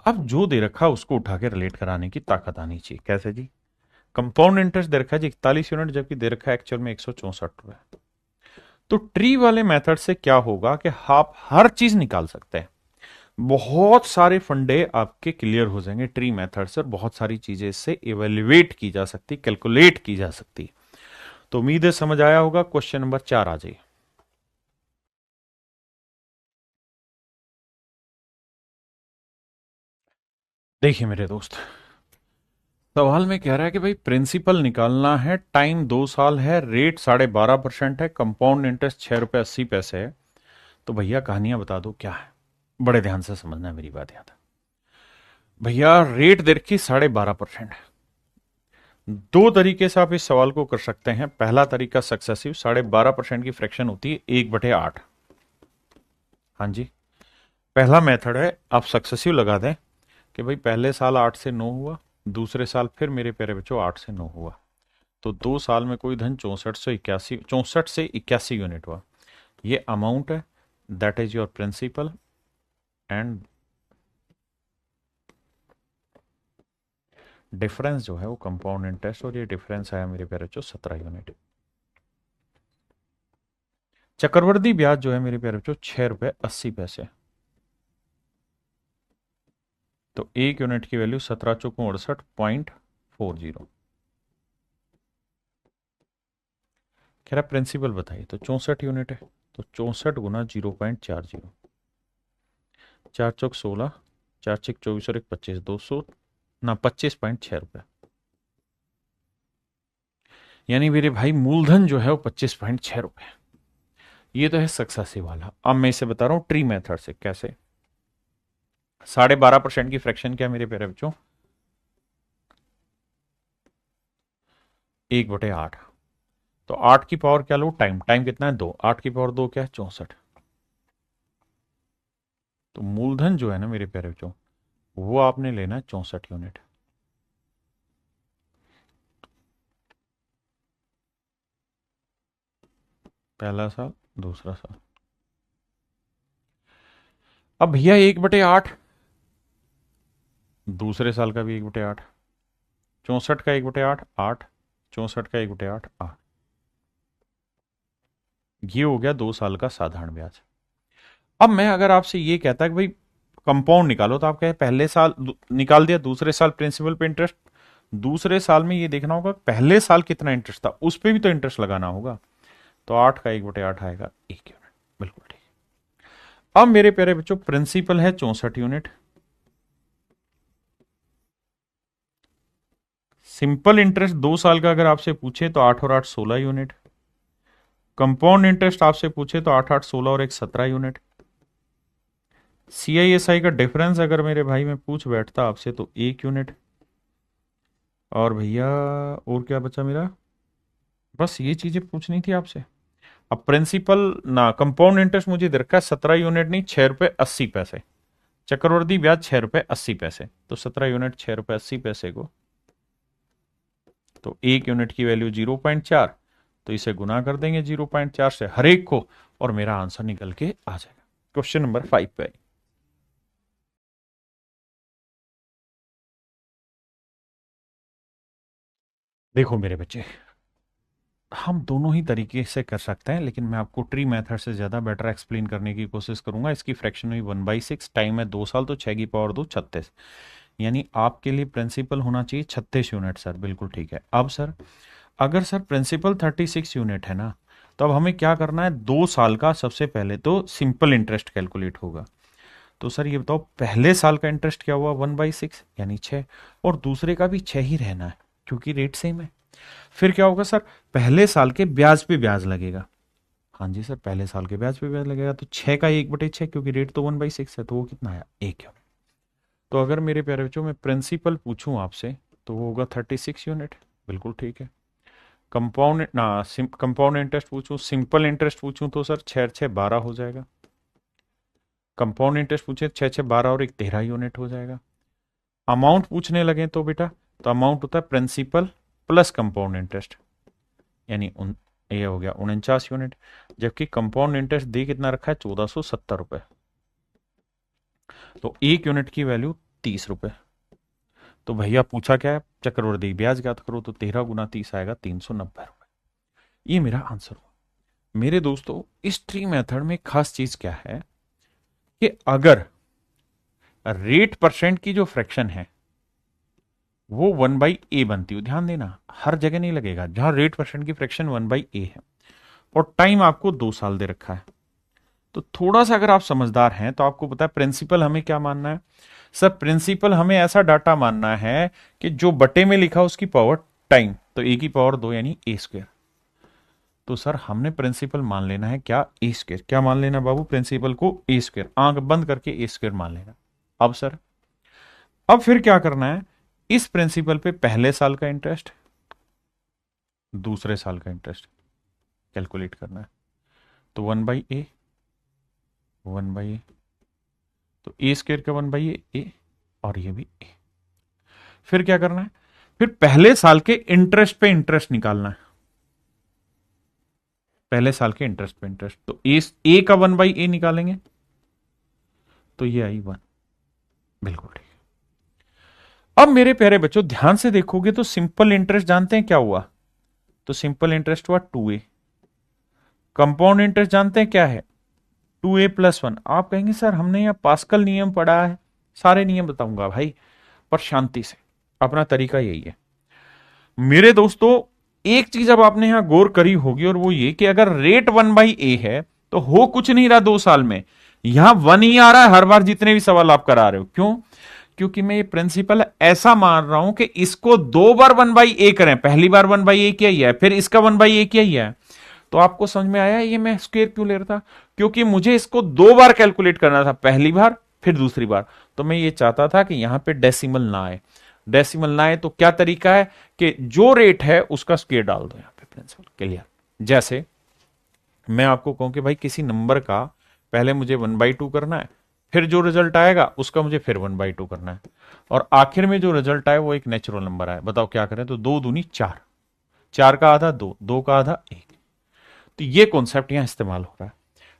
अब जो दे रखा उसको उठा के रिलेट कराने की ताकत आनी चाहिए। कैसे जी, कंपाउंड इंटरेस्ट दे रखा है जी 41 यूनिट, जबकि दे रखा है एक्चुअल में 164 रुपए। तो ट्री वाले मेथड से क्या होगा कि आप हर चीज निकाल सकते हैं, बहुत सारे फंडे आपके क्लियर हो जाएंगे ट्री मेथड से, और बहुत सारी चीजें इससे इवेल्युएट की जा सकती, कैलकुलेट की जा सकती। तो उम्मीद है समझ आया होगा। क्वेश्चन नंबर 4 आ जाइए। देखिए मेरे दोस्त, सवाल में कह रहा है कि भाई प्रिंसिपल निकालना है, टाइम 2 साल है, रेट 12.5% है, कंपाउंड इंटरेस्ट 6 रुपये 80 पैसे है। तो भैया कहानियां बता दो क्या है, बड़े ध्यान से समझना है मेरी बात याद। भैया रेट दे रखी 12.5% है। दो तरीके से आप इस सवाल को कर सकते हैं। पहला तरीका सक्सेसिव, 12.5% की फ्रैक्शन होती है 1/8। हाँ जी, पहला मेथड है, आप सक्सेसिव लगा दें कि भाई पहले साल 8 से 9 हुआ, दूसरे साल फिर मेरे प्यारे बच्चों 8 से 9 हुआ, तो 2 साल में कोई धन 64 से 81 यूनिट हुआ। ये अमाउंट है, that is your principal, and difference जो है वो कंपाउंड इंटरेस्ट, और ये डिफरेंस आया मेरे प्यारे बच्चों 17 यूनिट। चक्रवर्ती ब्याज जो है मेरे प्यारे बच्चों 6 रुपये 80 पैसे। तो 1 यूनिट की वैल्यू 17 × 4 = 68.40। कह रहा प्रिंसिपल बताइए, तो 64 यूनिट है, तो 64 × 0.40, 4 × 16, 4 × 24 और 1 25, 200 ना 25.6 रुपए। यानी मेरे भाई मूलधन जो है वो 25.6 रुपए। ये तो है सक्सेसिव वाला। अब मैं इसे बता रहा हूं ट्री मेथड से कैसे। 12.5% की फ्रैक्शन क्या मेरे प्यारे बच्चों, 1/8। तो 8 की पावर क्या लो, टाइम, टाइम कितना है 2, 8 की पावर 2 क्या है 64। तो मूलधन जो है ना मेरे प्यारे बच्चों, वो आपने लेना है 64 यूनिट। पहला साल, दूसरा साल। अब भैया 1/8, दूसरे साल का भी 1/8, 64 का 1/8 8, 64 का 1/8 8। ये हो गया 2 साल का साधारण ब्याज। अब मैं अगर आपसे ये कहता कि भाई कंपाउंड निकालो, तो आप कहे पहले साल निकाल दिया, दूसरे साल प्रिंसिपल पे इंटरेस्ट, दूसरे साल में ये देखना होगा पहले साल कितना इंटरेस्ट था, उस पर भी तो इंटरेस्ट लगाना होगा। तो 8 का 1/8 आएगा 1 यूनिट। बिल्कुल ठीक। अब मेरे प्यारे बच्चों प्रिंसिपल है 64 यूनिट, सिंपल इंटरेस्ट 2 साल का अगर आपसे पूछे तो 8 और 8 16 यूनिट, कंपाउंड इंटरेस्ट आपसे पूछे तो 8 8 16 और 1 17 यूनिट, CISI का डिफरेंस अगर मेरे भाई में पूछ बैठता आपसे तो 1 यूनिट, और भैया और क्या बचा मेरा, बस ये चीजें पूछनी थी आपसे। अब प्रिंसिपल ना कंपाउंड इंटरेस्ट मुझे दे रखा है 17 यूनिट नहीं 6 रुपए 80 पैसे, चक्रवर्ती ब्याज 6 रुपए 80 पैसे, तो 17 यूनिट 6 रुपए 80 पैसे को, तो 1 यूनिट की वैल्यू 0.4, तो इसे गुना कर देंगे 0.4 से हर एक को, और मेरा आंसर निकल के आ जाएगा। क्वेश्चन नंबर 5 पे देखो मेरे बच्चे, हम दोनों ही तरीके से कर सकते हैं, लेकिन मैं आपको ट्री मेथड से ज़्यादा बेटर एक्सप्लेन करने की कोशिश करूंगा। इसकी फ्रैक्शन हुई 1/6, टाइम है 2 साल, तो 6 की पावर 2 36, यानी आपके लिए प्रिंसिपल होना चाहिए 36 यूनिट। सर बिल्कुल ठीक है। अब सर अगर सर प्रिंसिपल 36 यूनिट है ना, तो अब हमें क्या करना है, 2 साल का सबसे पहले तो सिंपल इंटरेस्ट कैलकुलेट होगा। तो सर ये बताओ पहले साल का इंटरेस्ट क्या हुआ, 1/6 यानी 6, और दूसरे का भी 6 ही रहना है क्योंकि रेट सेम है। फिर क्या होगा सर, पहले साल के ब्याज पे ब्याज लगेगा। हाँ जी सर, पहले साल के ब्याज पे ब्याज लगेगा, तो 6 का 1/6 क्योंकि रेट तो 1/6 है, तो वो कितना आया, 1 यूनिट। तो अगर मेरे प्यारे बच्चों में प्रिंसिपल पूछूं आपसे तो वो होगा 36 यूनिट, बिल्कुल ठीक है। कंपाउंड ना कंपाउंड इंटरेस्ट पूछूं, सिंपल इंटरेस्ट पूछूं तो सर 6 6 12 हो जाएगा। कंपाउंड इंटरेस्ट पूछे 6 6 12 और 1 13 यूनिट हो जाएगा। अमाउंट पूछने लगे तो बेटा, तो अमाउंट होता है प्रिंसिपल प्लस कंपाउंड इंटरेस्ट, यानी ये हो गया 49 यूनिट, जबकि कंपाउंड इंटरेस्ट दे कितना रखा है, 1470 रुपए, तो 1 यूनिट की वैल्यू 30 रुपए। तो भैया पूछा क्या है, चक्रवृद्धि ब्याज ज्ञात करो, तो 13 गुना 30 आएगा 390 रुपए। ये मेरा आंसर हुआ। मेरे दोस्तों इस ट्री मेथड में खास चीज क्या है कि अगर रेट परसेंट की जो फ्रैक्शन है वो 1/a बनती हो, ध्यान देना हर जगह नहीं लगेगा, जहां रेट परसेंट की फ्रैक्शन 1/a है और टाइम आपको 2 साल दे रखा है, तो थोड़ा सा अगर आप समझदार हैं तो आपको पता है प्रिंसिपल हमें क्या मानना है। सर प्रिंसिपल हमें ऐसा डाटा मानना है कि जो बटे में लिखा उसकी पावर टाइम, तो a की पावर 2 यानी a²। तो सर हमने प्रिंसिपल मान लेना है क्या, a²। क्या मान लेना बाबू, प्रिंसिपल को a², आंख बंद करके a² मान लेना। अब सर अब फिर क्या करना है, इस प्रिंसिपल पे पहले साल का इंटरेस्ट दूसरे साल का इंटरेस्ट कैलकुलेट करना है, तो 1/a 1/a, तो a² का 1/a और ये भी a। फिर क्या करना है, फिर पहले साल के इंटरेस्ट पे इंटरेस्ट निकालना है, पहले साल के इंटरेस्ट पे इंटरेस्ट, तो a का 1/a निकालेंगे तो ये आई 1, बिल्कुल ठीक। अब मेरे प्यारे बच्चों ध्यान से देखोगे तो सिंपल इंटरेस्ट जानते हैं क्या हुआ, तो सिंपल इंटरेस्ट हुआ 2a। कंपाउंड इंटरेस्ट जानते हैं क्या है, 2a+1। आप कहेंगे सर हमने यहां पास्कल नियम पढ़ा है, सारे नियम बताऊंगा भाई, पर शांति से, अपना तरीका यही है। मेरे दोस्तों एक चीज अब आपने यहां गौर करी होगी, और वो ये कि अगर रेट 1/a है तो हो कुछ नहीं रहा 2 साल में, यहां 1 ही आ रहा है हर बार जितने भी सवाल आप करा रहे हो। क्यों, क्योंकि मैं ये प्रिंसिपल ऐसा मान रहा हूं कि इसको 2 बार 1/a करें, पहली बार 1/a किया ही है, फिर इसका 1/a किया ही है। तो आपको समझ में आया ये मैं स्क्वायर क्यों ले रहा था, क्योंकि मुझे इसको 2 बार कैलकुलेट करना था, पहली बार फिर दूसरी बार। तो मैं ये चाहता था कि यहां पे डेसिमल ना आए, डेसिमल ना आए तो क्या तरीका है कि जो रेट है उसका स्क्वायर डाल दो यहां पे, प्रिंसिपल क्लियर। जैसे मैं आपको कहूं कि भाई किसी नंबर का पहले मुझे 1/2 करना है, फिर जो रिजल्ट आएगा उसका मुझे फिर 1/2 करना है, और आखिर में जो रिजल्ट आए वो एक नेचुरल नंबर आए। बताओ क्या करें, तो 2 दूनी 4, 4 का आधा 2, 2 का आधा 1। तो ये कॉन्सेप्ट यहां इस्तेमाल हो रहा है।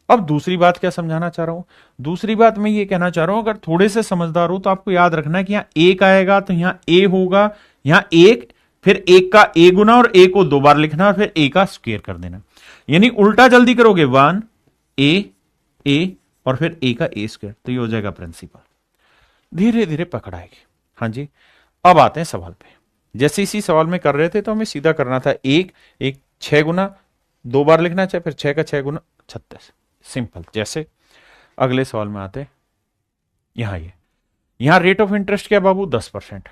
अब दूसरी बात क्या समझाना चाह रहा हूं, दूसरी बात मैं ये कहना चाह रहा हूं, अगर थोड़े से समझदार हो तो आपको याद रखना है कि यहां 1 आएगा तो यहां a होगा, यहां 1, फिर 1 का a गुना और a को 2 बार लिखना और फिर a का स्क्वायर कर देना, यानी उल्टा जल्दी करोगे 1 a और फिर a का a², तो ये हो जाएगा प्रिंसिपल। धीरे धीरे पकड़ आएगी। हाँ जी, अब आते हैं सवाल पे। जैसे इसी सवाल में कर रहे थे तो हमें सीधा करना था 1 1 6 गुना 2 बार लिखना चाहिए, फिर 6 का 6 गुना 36, सिंपल। जैसे अगले सवाल में आते, यहां ये, यहां रेट ऑफ इंटरेस्ट क्या बाबू, 10%।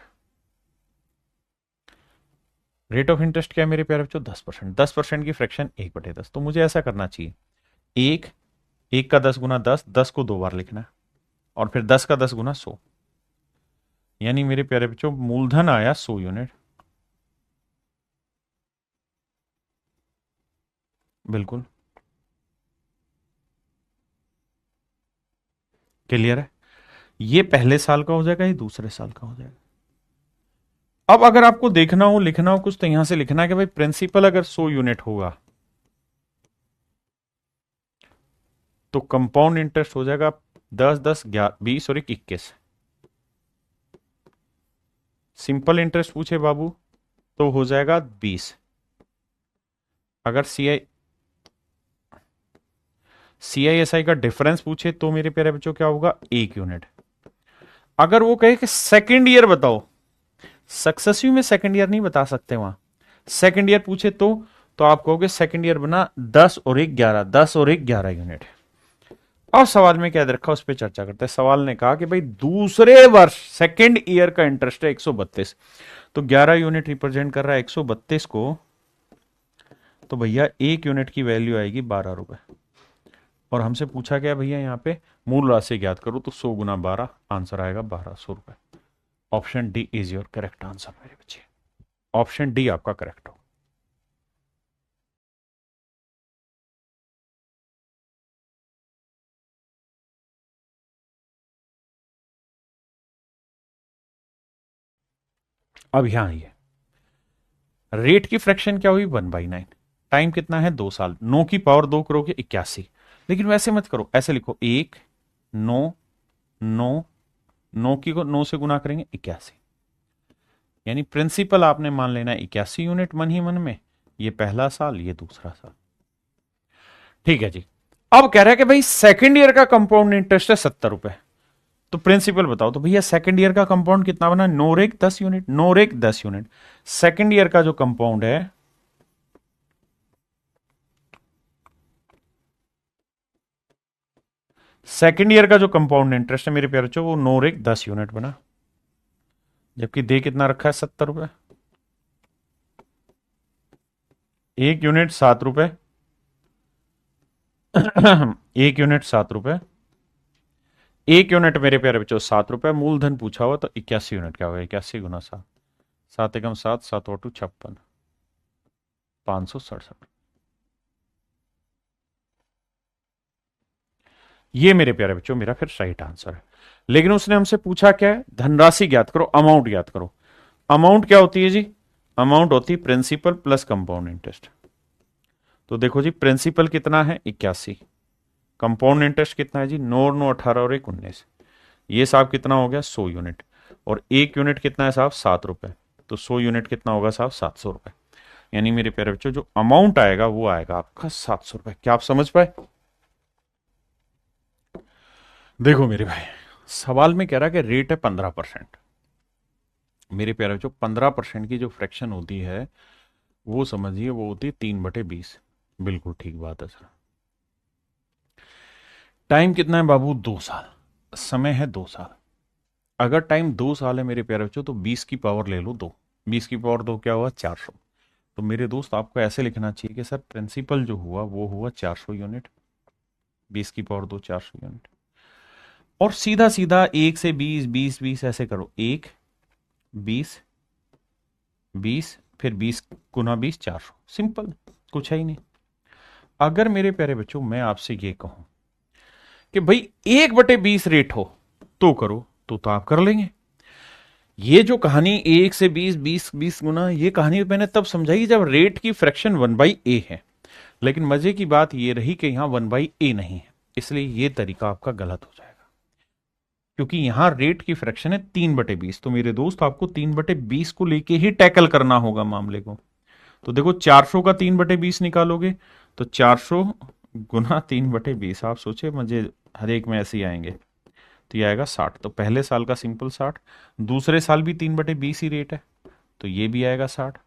रेट ऑफ इंटरेस्ट क्या है मेरे प्यारे बच्चों, 10%। 10% की फ्रैक्शन 1/10। तो मुझे ऐसा करना चाहिए, एक, एक का 10 गुना 10, 10 को 2 बार लिखना है, और फिर 10 का 10 गुना 100, यानी मेरे प्यारे बच्चों मूलधन आया 100 यूनिट। बिल्कुल क्लियर है। ये पहले साल का हो जाएगा, ये दूसरे साल का हो जाएगा। अब अगर आपको देखना हो, लिखना हो कुछ, तो यहां से लिखना है कि भाई प्रिंसिपल अगर 100 यूनिट होगा तो कंपाउंड इंटरेस्ट हो जाएगा 10, 10, 11, 20 और 21। सिंपल इंटरेस्ट पूछे बाबू तो हो जाएगा 20। अगर CISI का डिफरेंस पूछे तो मेरे प्यारे बच्चों क्या होगा, 1 यूनिट। अगर वो कहे कि सेकेंड ईयर बताओ, सक्सेसिव में सेकेंड ईयर नहीं बता सकते वहां, सेकेंड ईयर पूछे तो आप कहोगे सेकेंड ईयर बना 10 और 1 11, 10 और 1 11 यूनिट। अब सवाल में क्या दे रखा उस पर चर्चा करते हैं। सवाल ने कहा कि भाई दूसरे वर्ष सेकेंड ईयर का इंटरेस्ट है 132, तो 11 यूनिट रिप्रेजेंट कर रहा है 132 को, तो भैया 1 यूनिट की वैल्यू आएगी 12 रुपए। और हमसे पूछा गया भैया यहाँ पे मूल राशि ज्ञात करो, तो 100 गुना 12, आंसर आएगा 1200 रुपए। Option D is your correct answer मेरे बच्चे, ऑप्शन डी आपका करेक्ट हो। अब यहां आइए, रेट की फ्रैक्शन क्या हुई, 1/9। टाइम कितना है, 2 साल। 9 की पावर 2 करोगे 81, लेकिन वैसे मत करो, ऐसे लिखो 1, 9, 9, 9 की को 9 से गुना करेंगे 81, यानी प्रिंसिपल आपने मान लेना 81 यूनिट मन ही मन में। ये पहला साल, ये दूसरा साल। ठीक है जी। अब कह रहा है कि भाई सेकंड ईयर का कंपाउंड इंटरेस्ट है 70 रुपए, तो प्रिंसिपल बताओ। तो भैया सेकंड ईयर का कंपाउंड कितना बना, नोरेक 10 यूनिट, नोरेक 10 यूनिट। सेकंड ईयर का जो कंपाउंड है, सेकंड ईयर का जो कंपाउंड इंटरेस्ट है मेरे प्यारे बच्चों, वो नोरेक 10 यूनिट बना, जबकि दे कितना रखा है, 70 रुपए। 1 यूनिट 7 रुपए, 1 यूनिट 7 रुपए, 1 यूनिट मेरे प्यारे बच्चों 7 रुपए। मूलधन पूछा हुआ तो 81 यूनिट क्या होगा, 81 गुना 7, 7 एकम 7, 7 और 2 56, 567। ये मेरे प्यारे बच्चों मेरा फिर राइट आंसर है। लेकिन उसने हमसे पूछा क्या है, धनराशि ज्ञात करो, अमाउंट ज्ञात करो। अमाउंट क्या होती है जी, अमाउंट होती है प्रिंसिपल प्लस कंपाउंड इंटरेस्ट। तो देखो जी, प्रिंसिपल कितना है 81, कंपाउंड इंटरेस्ट कितना है जी 9, 9, 18 और 1 19, ये साहब कितना हो गया 100 यूनिट, और 1 यूनिट कितना है साहब 7 रुपए, तो 100 यूनिट कितना होगा साहब 700 रुपए। यानी मेरे प्यारे बच्चों जो अमाउंट आएगा वो आएगा आपका 700 रुपए। क्या आप समझ पाए। देखो मेरे भाई, सवाल में कह रहा है कि रेट है 15%। मेरे प्यारे बच्चों 15% की जो फ्रैक्शन होती है वो समझिए वो होती है 3/20। बिल्कुल ठीक बात है सर। टाइम कितना है बाबू, 2 साल। समय है 2 साल। अगर टाइम 2 साल है मेरे प्यारे बच्चों, तो 20 की पावर ले लो 2, 20 की पावर 2 क्या हुआ 400। तो मेरे दोस्त आपको ऐसे लिखना चाहिए कि सर प्रिंसिपल जो हुआ वो हुआ 400 यूनिट, 20 की पावर 2 400 यूनिट। और सीधा सीधा 1 से 20, 20, 20 ऐसे करो, 1, 20, 20, फिर 20 गुना 20 400, सिंपल, कुछ है ही नहीं। अगर मेरे प्यारे बच्चों मैं आपसे ये कहूं कि भाई 1/20 रेट हो तो करो, तो आप कर लेंगे। ये जो कहानी 1 से 20, 20, 20 गुना, ये कहानी मैंने तब समझाई जब रेट की फ्रैक्शन 1/a है। लेकिन मजे की बात ये रही कि यहां 1/a नहीं है, इसलिए ये तरीका आपका गलत हो जाएगा, क्योंकि यहां रेट की फ्रैक्शन है 3/20। तो मेरे दोस्त आपको 3/20 को लेके ही टैकल करना होगा मामले को। तो देखो 400 का 3/20 निकालोगे तो 400 गुना 3/20, आप सोचे मजे हर एक में ऐसे ही आएंगे, तो ये आएगा 60। तो पहले साल का सिंपल 60, दूसरे साल भी 3/20 ही रेट है, तो ये भी आएगा 60।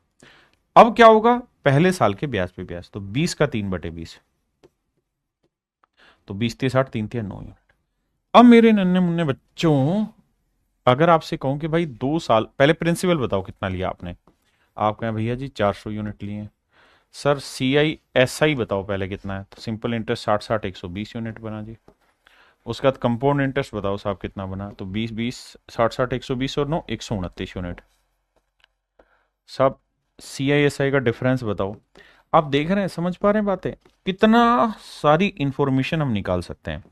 अब क्या होगा, पहले साल के ब्याज पे ब्याज, तो 20 का 3/20, तो 20 × 60 3 × 9 यूनिट। अब मेरे नन्हे मुन्ने बच्चों, अगर आपसे कहूं कि भाई 2 साल पहले प्रिंसिपल बताओ कितना लिया आपने, आप कहें भैया जी 400 यूनिट लिए हैं। Sir C I S I बताओ पहले कितना है, तो सिंपल इंटरेस्ट 60-60 120 यूनिट बना जी। उसके बाद कंपाउंड इंटरेस्ट बताओ साहब कितना बना, तो 20-20 60-60 120 और 9 129 यूनिट। सब सी आई एस आई का डिफरेंस बताओ। आप देख रहे हैं, समझ पा रहे हैं बातें, कितना सारी इंफॉर्मेशन हम निकाल सकते हैं।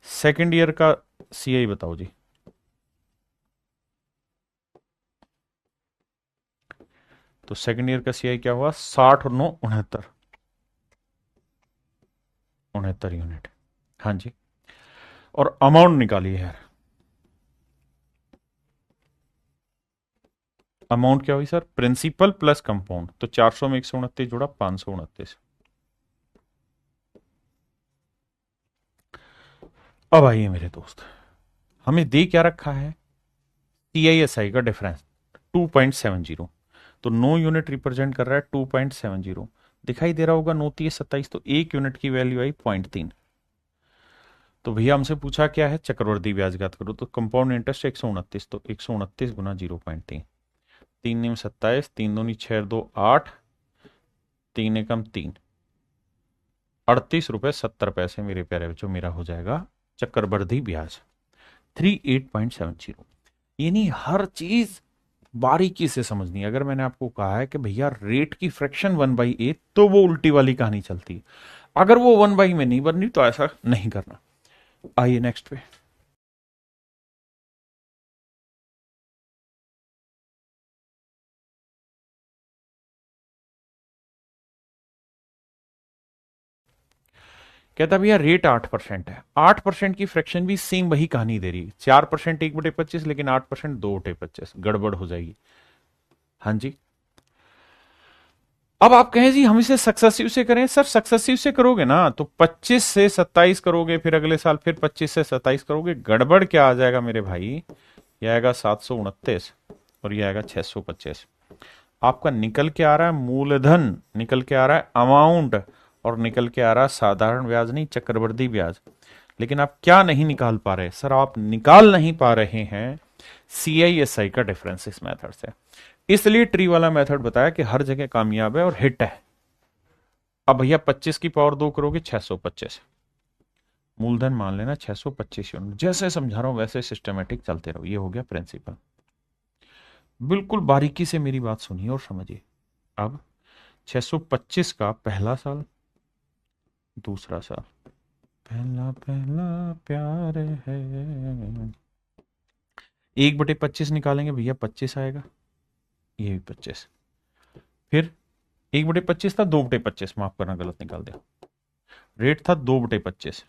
सेकेंड ईयर का सी आई बताओ जी। तो सेकेंड ईयर का सी आई क्या हुआ, 60 और 9 69 69 यूनिट। हाँ जी, और अमाउंट निकालिए यार। अमाउंट क्या हुई सर, प्रिंसिपल प्लस कंपाउंड, तो 400 में 129 जोड़ा 529। अब आइए मेरे दोस्त, हमें दे क्या रखा है, सी आई एस आई का डिफरेंस 2.70, तो 9 यूनिट रिप्रेजेंट कर रहा है 2.70। दिखाई दे रहा होगा 9×3=27, तो 1 यूनिट की वैल्यू आई 0.3। तो भैया हमसे पूछा क्या है, चक्रवर्ती ब्याज ज्ञात करो, तो कंपाउंड इंटरेस्ट 129, तो 129 गुना 0.3, 3×9=27, 3×2=6, 8, 3×1=3, 38 रुपये 70 पैसे मेरे प्यारे बच्चों मेरा हो जाएगा चक्रवर्ती ब्याज 38.70। यानी हर चीज बारीकी से समझनी है। अगर मैंने आपको कहा है कि भैया रेट की फ्रैक्शन 1/8, तो वो उल्टी वाली कहानी चलती है। अगर वो 1/, में नहीं बननी तो ऐसा नहीं करना। आइए नेक्स्ट पे। कहता भैया रेट 8% है, 8% की फ्रैक्शन भी सेम वही कहानी दे रही है, 4% 1/25, लेकिन 8% 2/25, गड़बड़ हो जाएगी। हाँ जी। अब आप कहें जी हम इसे सक्सेसिव से करें, सर सक्सेसिव से करोगे ना तो 25 से 27 करोगे, फिर अगले साल फिर 25 से 27 करोगे, गड़बड़ क्या आ जाएगा मेरे भाई, यह आएगा 729 और यह आएगा 625। आपका निकल के आ रहा है मूलधन, निकल के आ रहा है अमाउंट, और निकल के आ रहा है साधारण ब्याज नहीं चक्रवृद्धि ब्याज। लेकिन आप क्या नहीं निकाल पा रहे सर, आप निकाल नहीं पा रहे हैं सी आई एस आई का डिफरेंस इस मेथड से। इसलिए ट्री वाला मेथड बताया कि हर जगह कामयाब है और हिट है। अब भैया 25 की पावर 2 करोगे 625, मूलधन मान लेना 625 यूनिट। जैसे समझा रहा हूं वैसे सिस्टमेटिक चलते रहो, ये हो गया प्रिंसिपल। बिल्कुल बारीकी से मेरी बात सुनिए और समझिए। अब 625 का पहला साल, दूसरा साल, पहला पहला प्यार है, 1/25 निकालेंगे भैया 25 आएगा, ये भी 25। फिर 1/25 था, 2/25, माफ करना गलत निकाल दिया, रेट था 2/25,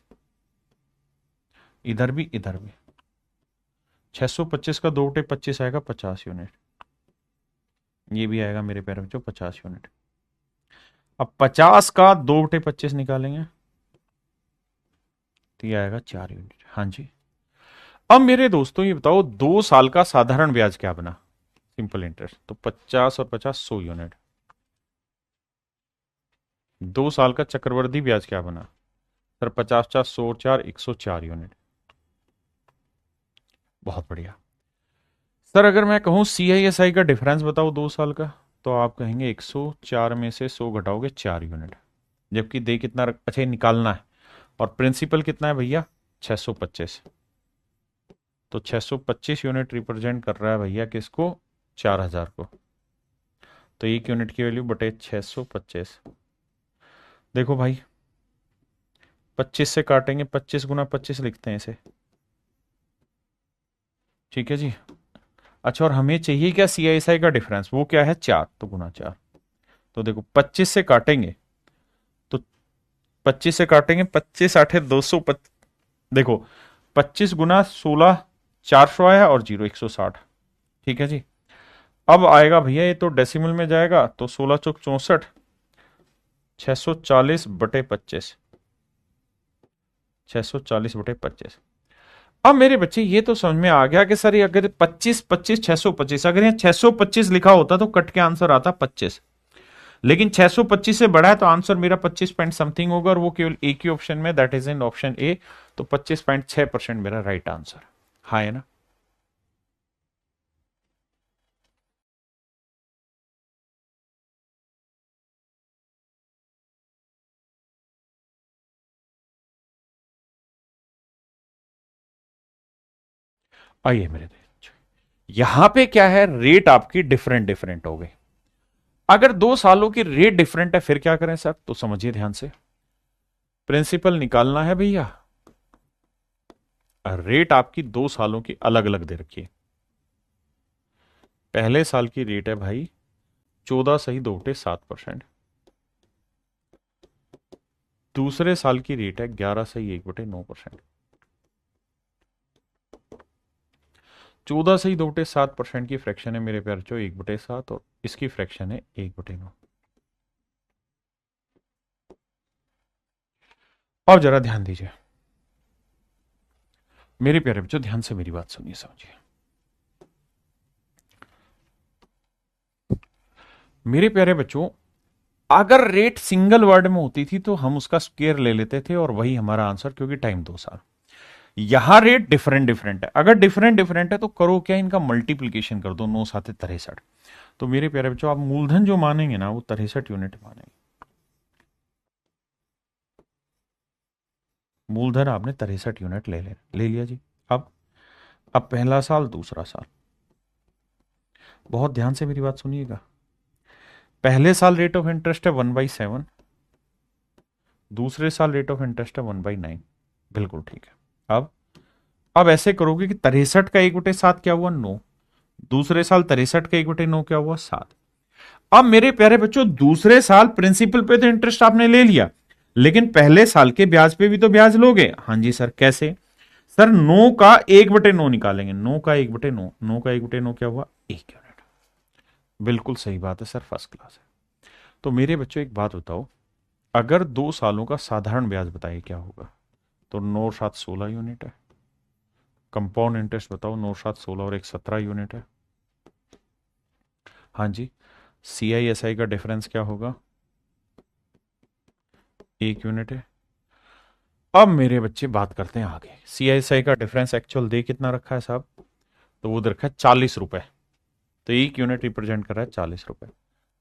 इधर भी इधर भी। 625 का 2/25 आएगा 50 यूनिट, ये भी आएगा मेरे पैर बच्चों 50 यूनिट। अब 50 का 2/25 निकालेंगे तो ये आएगा 4 यूनिट। हाँ जी। अब मेरे दोस्तों ये बताओ 2 साल का साधारण ब्याज क्या बना, सिंपल इंटरेस्ट, तो 50 और 50 100 यूनिट। 2 साल का चक्रवर्ती ब्याज क्या बना सर, 50 50 100 4 104 यूनिट। बहुत बढ़िया। सर अगर मैं कहूं सी आई एस आई का डिफरेंस बताओ 2 साल का, तो आप कहेंगे 104 में से 100 घटाओगे 4 यूनिट, जबकि दे कितना अच्छा निकालना है, और प्रिंसिपल कितना है भैया 625, तो 625 यूनिट रिप्रेजेंट कर रहा है भैया किसको, 4000 को, तो 1 यूनिट की वैल्यू बटे 625। देखो भाई 25 से काटेंगे, 25 × 25 लिखते हैं इसे, ठीक है जी। अच्छा और हमें चाहिए क्या सी आई एस आई का डिफरेंस, वो क्या है 4, तो ×4। तो देखो 25 से काटेंगे, तो 25 से काटेंगे, 25 8 200, देखो 25 × 16 400 आया, और 0 160, ठीक है जी। अब आएगा भैया ये तो डेसिमल में जाएगा, तो 16 चौक 64, 640/25, 640/25। अब मेरे बच्चे ये तो समझ में आ गया कि सर ये अगर 25 25 625, अगर यहाँ 625 लिखा होता तो कट के आंसर आता 25, लेकिन 625 से बड़ा है तो आंसर मेरा 25 पॉइंट समथिंग होगा, और वो केवल एक ही ऑप्शन में, that is in option A. तो 25.6% मेरा राइट आंसर। हाँ है ना? आइए मेरे देश, यहां पे क्या है, रेट आपकी डिफरेंट डिफरेंट हो गई। अगर 2 सालों की रेट डिफरेंट है फिर क्या करें सर? तो समझिए ध्यान से, प्रिंसिपल निकालना है भैया, रेट आपकी 2 सालों की अलग अलग दे रखी है। पहले साल की रेट है भाई 14 सही 2 बटे 7%। दूसरे साल की रेट है 11 सही 1 बटे 9%। 14 सही 2 बटे 7% की फ्रैक्शन है मेरे प्यार, 1 बटे 7, और इसकी फ्रैक्शन है 1 बटे 9। और जरा ध्यान दीजिए मेरे प्यारे बच्चों, ध्यान से मेरी बात सुनिए समझिए। मेरे प्यारे बच्चों, अगर रेट सिंगल वर्ड में होती थी तो हम उसका स्क्वायर ले लेते थे और वही हमारा आंसर, क्योंकि टाइम 2 साल। यहां रेट डिफरेंट डिफरेंट है, अगर डिफरेंट डिफरेंट है तो करो क्या, इनका मल्टीप्लीकेशन कर दो, 9 7 63। तो मेरे प्यारे बच्चों, आप मूलधन जो मानेंगे ना वो 63 यूनिट मानेंगे। मूलधन आपने 63 यूनिट ले लिया जी। अब पहला साल दूसरा साल, बहुत ध्यान से मेरी बात सुनिएगा। पहले साल रेट ऑफ इंटरेस्ट है 1/7, दूसरे साल रेट ऑफ इंटरेस्ट है 1/9। बिल्कुल ठीक है। अब ऐसे करोगे कि 63 का 1/7 क्या हुआ? 9। दूसरे साल 63 का 1/9 क्या हुआ? 7। अब मेरे प्यारे बच्चों, दूसरे साल प्रिंसिपल पे तो इंटरेस्ट आपने ले लिया, लेकिन पहले साल के ब्याज पे भी तो ब्याज लोगे। हाँ जी सर, कैसे? सर 9 का 1/9 निकालेंगे। 9 का 1/9, 9 का 1/9 क्या हुआ? 1 यूनिट। बिल्कुल सही बात है सर, फर्स्ट क्लास है। तो मेरे बच्चों एक बात बताओ, अगर 2 सालों का साधारण ब्याज बताइए क्या होगा? तो 9 7 16 यूनिट है। कंपाउंड इंटरेस्ट बताओ, 9 7 16 और 1 17 यूनिट है। हाँ जी। CISI का डिफरेंस क्या होगा? 1 यूनिट है। अब मेरे बच्चे बात करते हैं आगे। CISI का डिफरेंस एक्चुअल दे कितना रखा है साहब? तो वो दे रखा है 40 रुपए। तो 1 यूनिट रिप्रेजेंट कर रहा है 40 रुपए।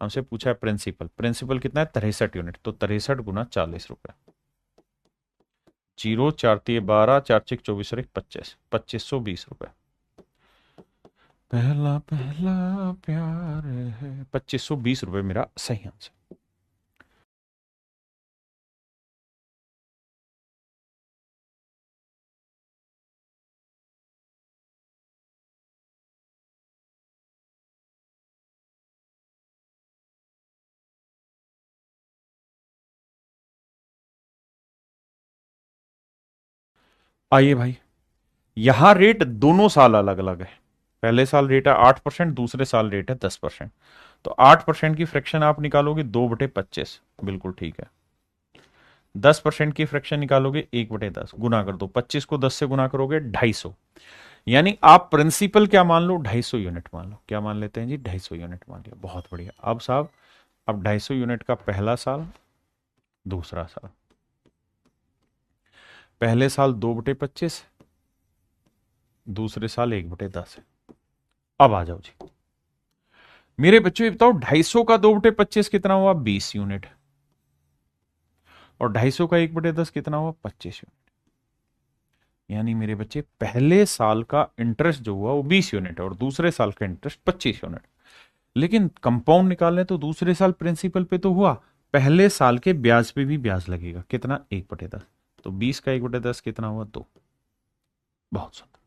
हमसे पूछा है प्रिंसिपल, प्रिंसिपल कितना है? 63 यूनिट, तो 63 गुना 40 रुपए। 0 4 3 12, 4 6 24 और 1 25, 2520 रुपए। पहला पहला प्यार है, 2520 रुपए मेरा सही आंसर। आइए भाई, यहां रेट दोनों साल अलग अलग है। पहले साल रेट है 8%, दूसरे साल रेट है 10%। तो 8% की फ्रैक्शन आप निकालोगे 2/25, बिल्कुल ठीक है। 10% की फ्रैक्शन निकालोगे 1/10, गुना कर दो, 25 को 10 से गुना करोगे 250। यानी आप प्रिंसिपल क्या मान लो? 250 यूनिट मान लो। क्या मान लेते हैं जी? 250 यूनिट मान लिया, बहुत बढ़िया। अब साहब, अब 250 यूनिट का पहला साल दूसरा साल। पहले साल 2/25, दूसरे साल 1/10 है। अब आ जाओ जी मेरे बच्चों, ये बताओ 250 का 2/25 कितना हुआ? 20 यूनिट। और 250 का 1/10 कितना हुआ? 25 यूनिट। यानी मेरे बच्चे, पहले साल का इंटरेस्ट जो हुआ वो 20 यूनिट है और दूसरे साल का इंटरेस्ट 25 यूनिट। लेकिन कंपाउंड निकालने तो दूसरे साल प्रिंसिपल पे तो हुआ, पहले साल के ब्याज पे भी ब्याज लगेगा। कितना? 1/10। तो 20 का 1/10 कितना हुआ? 2। बहुत सुंदर।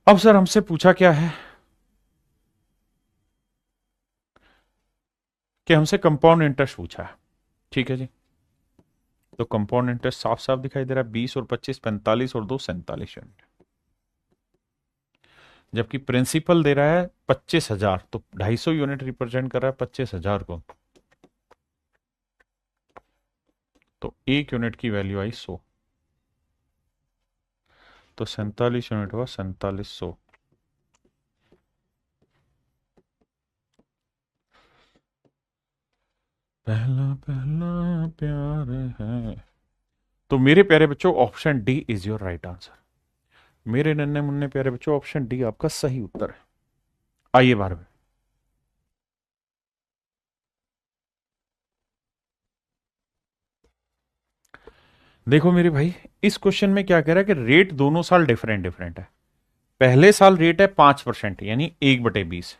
अब सर हमसे पूछा क्या है कि हमसे कंपाउंड इंटरेस्ट पूछा है। ठीक है जी। तो कंपाउंड इंटरेस्ट साफ साफ दिखाई दे रहा है, 20 और 25 45 और 2 47 यूनिट। जबकि प्रिंसिपल दे रहा है 25,000, तो 250 यूनिट रिप्रेजेंट कर रहा है 25,000 को। तो 1 यूनिट की वैल्यू आई 100। तो 47 यूनिट हुआ 4700। पहला पहला प्यार है तो मेरे प्यारे बच्चों option D is your right answer. मेरे नन्हे मुन्ने प्यारे बच्चों ऑप्शन डी आपका सही उत्तर है। आइए 12वें। देखो मेरे भाई, इस क्वेश्चन में क्या कह रहा है कि रेट दोनों साल डिफरेंट डिफरेंट है। पहले साल रेट है 5% यानी 1/20।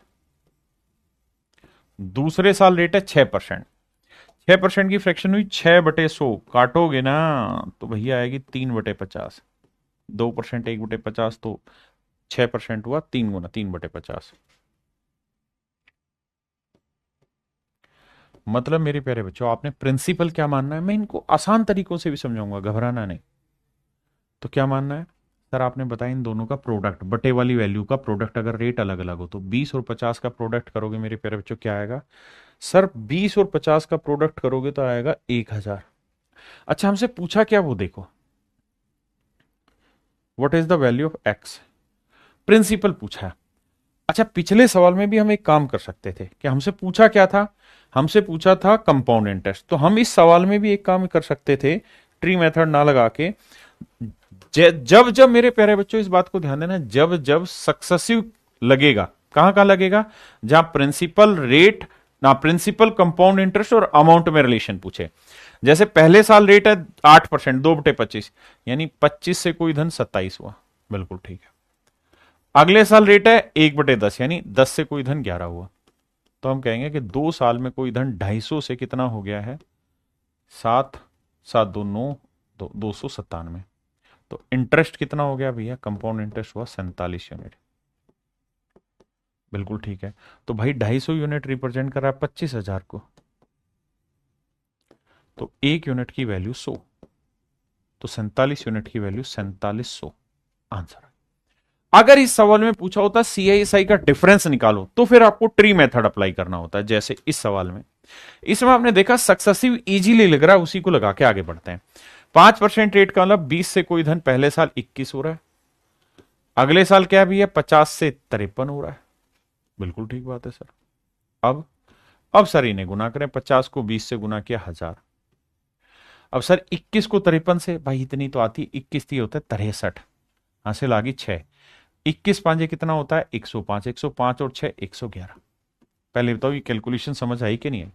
दूसरे साल रेट है 6%। 6% की फ्रैक्शन हुई 6/100, काटोगे ना तो भैया आएगी 3/50। 2% 1/50 तो 6% हुआ 3 गुना 3/50। मतलब मेरे प्यारे बच्चों आपने प्रिंसिपल क्या मानना है, मैं इनको आसान तरीकों से भी समझाऊंगा, घबराना नहीं। तो क्या मानना है सर, आपने बताया इन दोनों का प्रोडक्ट, बटे वाली वैल्यू का प्रोडक्ट अगर रेट अलग अलग हो तो 20 और 50 का प्रोडक्ट करोगे मेरे प्यारे बच्चों क्या आएगा सर, 20 और 50 का प्रोडक्ट करोगे तो आएगा 1000। अच्छा हमसे पूछा क्या वो देखो, what is the value of x, principal पूछा है। अच्छा पिछले सवाल में भी हम एक काम कर सकते थे कि हमसे पूछा क्या था, हमसे पूछा था कंपाउंड इंटरेस्ट, तो हम इस सवाल में भी एक काम कर सकते थे, ट्री मेथड ना लगा के, जब जब मेरे प्यारे बच्चों इस बात को ध्यान देना, जब जब सक्सेसिव लगेगा, कहां कहां लगेगा, जहां प्रिंसिपल रेट ना प्रिंसिपल कंपाउंड इंटरेस्ट और अमाउंट में रिलेशन पूछे। जैसे पहले साल रेट है 8%, 2/25 यानी 25 से कोई धन 27 हुआ, बिल्कुल ठीक है। अगले साल रेट है 1/10 यानी 10 से कोई धन 11 हुआ, तो हम कहेंगे कि 2 साल में कोई धन 250 से कितना हो गया है, 7, 7 2 9, 297। तो इंटरेस्ट कितना हो गया भैया, कंपाउंड इंटरेस्ट हुआ 47 यूनिट, बिल्कुल ठीक है। तो भाई 250 यूनिट रिप्रेजेंट कर रहा है 25,000 को, तो 1 यूनिट की वैल्यू 100, तो 47 यूनिट की वैल्यू 4700 आंसर। अगर इस सवाल में पूछा होता CISI का डिफरेंस निकालो तो फिर आपको ट्री मेथड अप्लाई करना होता है, जैसे इस सवाल में। इसमें आपने देखा सक्सेसिव इजीली लग रहा है, उसी को लगा के आगे बढ़ते हैं। 5% रेट का मतलब 20 से कोई धन पहले साल 21 हो रहा है, अगले साल क्या भी है 50 से 53 हो रहा है, बिल्कुल ठीक बात है सर। अब सर इन्हें गुना करें, 50 को 20 से गुना किया 1000। अब सर 21 को 53 से, भाई इतनी तो आती, 21 थी होता है 63, हासिल आ गई 6, 21 पांचे कितना होता है 105, 105 और 6 111। पहले बताओ ये कैलकुलेशन समझ आई कि नहीं आई।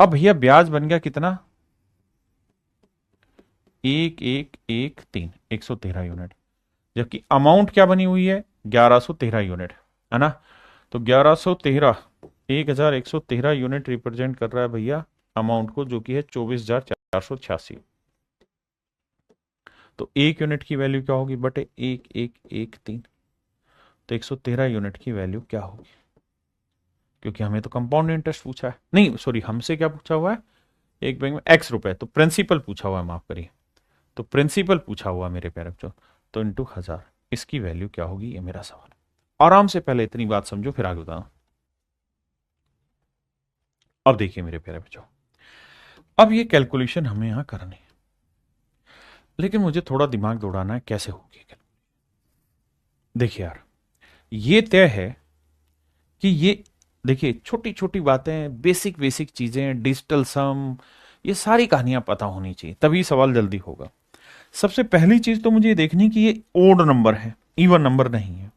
अब भैया ब्याज बन गया कितना, 1113, 113 यूनिट, जबकि अमाउंट क्या बनी हुई है 1113 यूनिट, है ना। तो 1113 1113 यूनिट रिप्रेजेंट कर रहा है भैया अमाउंट को, जो कि है 24,486। तो 1 यूनिट की वैल्यू क्या होगी बटे 1113, तो 113 यूनिट की वैल्यू क्या होगी, क्योंकि हमें तो कंपाउंड इंटरेस्ट पूछा है, नहीं सॉरी हमसे क्या पूछा हुआ है, एक बैंक में x रुपए, तो प्रिंसिपल पूछा हुआ है, माफ करिए, तो प्रिंसिपल पूछा हुआ मेरे प्यारे बच्चों, तो इंटू 1000 इसकी वैल्यू क्या होगी, ये मेरा सवाल है। आराम से पहले इतनी बात समझो फिर आगे बताना। अब देखिए मेरे प्यारे बच्चों, अब ये कैलकुलेशन हमें यहां करनी है, लेकिन मुझे थोड़ा दिमाग दौड़ाना है कैसे होगी। देखिए यार, ये तय है कि ये देखिए छोटी छोटी बातें, बेसिक बेसिक चीजें, डिजिटल सम, ये सारी कहानियां पता होनी चाहिए, तभी सवाल जल्दी होगा। सबसे पहली चीज तो मुझे देखनी कि ये ओड नंबर है, इवन नंबर नहीं है।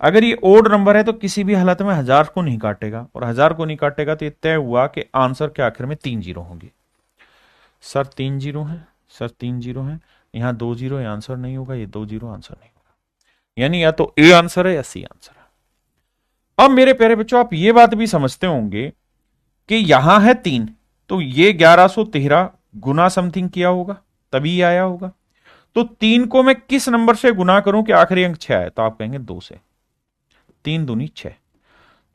अगर ये ओड नंबर है तो किसी भी हालत में 1000 को नहीं काटेगा, और 1000 को नहीं काटेगा तो ये तय हुआ कि आंसर के आखिर में 3 जीरो होंगे। सर 3 जीरो है, सर 3 जीरो है, यहां 2 जीरो, ये आंसर नहीं होगा, ये 2 जीरो आंसर नहीं होगा, यानी या तो ए आंसर है या सी आंसर है। अब मेरे प्यारे बच्चों आप ये बात भी समझते होंगे कि यहां है 3, तो ये 1113 गुना समथिंग किया होगा तभी आया होगा। तो 3 को मैं किस नंबर से गुना करूं कि आखिरी अंक 6 आए, तो आप कहेंगे 2 से, 3 दूनी 6।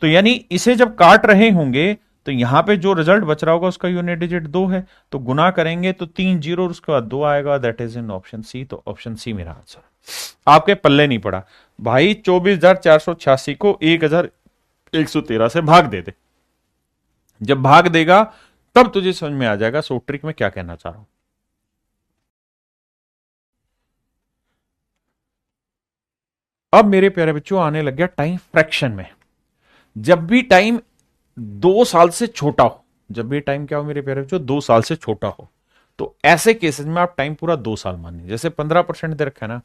तो यानी इसे जब काट रहे होंगे तो यहां पे जो रिजल्ट बच रहा होगा उसका यूनिट डिजिट 2 है, तो गुना करेंगे तो 3 जीरो और उसके बाद 2 आएगा, that is in option C. तो ऑप्शन सी मेरा आंसर, आपके पल्ले नहीं पड़ा भाई। 24,486 को 1,113 से भाग दे दे, जब भाग देगा तब तुझे समझ में आ जाएगा सो ट्रिक में क्या कहना चाह रहा हूं। अब मेरे प्यारे बच्चों आने लग गया टाइम फ्रैक्शन में। जब भी टाइम 2 साल से छोटा हो, जब भी टाइम क्या हो मेरे प्यारे बच्चों 2 साल से छोटा हो, तो ऐसे केसेस में आप टाइम पूरा 2 साल मानिए। जैसे 15% दे रखा है ना,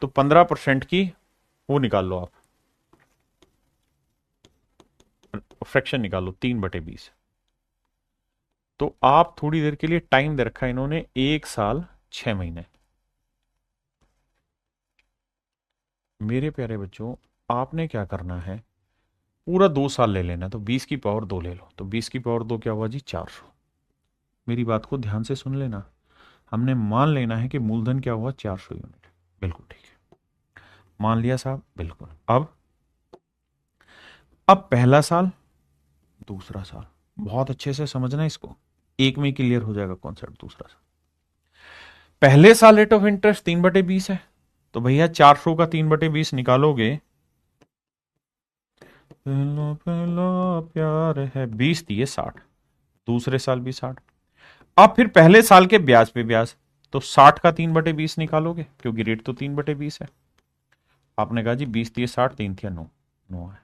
तो 15% की वो निकाल लो आप, फ्रैक्शन निकालो 3/20। तो आप थोड़ी देर के लिए टाइम दे रखा है इन्होंने 1 साल 6 महीने। मेरे प्यारे बच्चों, आपने क्या करना है, पूरा 2 साल ले लेना। तो 20 की पावर 2 ले लो, तो 20 की पावर 2 क्या हुआ जी, 400। मेरी बात को ध्यान से सुन लेना, हमने मान लेना है कि मूलधन क्या हुआ, 400 यूनिट। बिल्कुल ठीक है, मान लिया साहब, बिल्कुल। अब पहला साल, दूसरा साल, बहुत अच्छे से समझना इसको, एक में ही क्लियर हो जाएगा कॉन्सेप्ट। दूसरा साल, पहले साल रेट ऑफ इंटरेस्ट 3/20 है, तो भैया 400 का 3/20 निकालोगे, पहला पहला प्यार है 20 दिए 60, दूसरे साल भी 60। अब फिर पहले साल के ब्याज पे ब्याज, तो 60 का 3/20 निकालोगे, क्योंकि रेट तो 3/20 है। आपने कहा जी 20 दिए 60, 3 थिया 9, 9 है,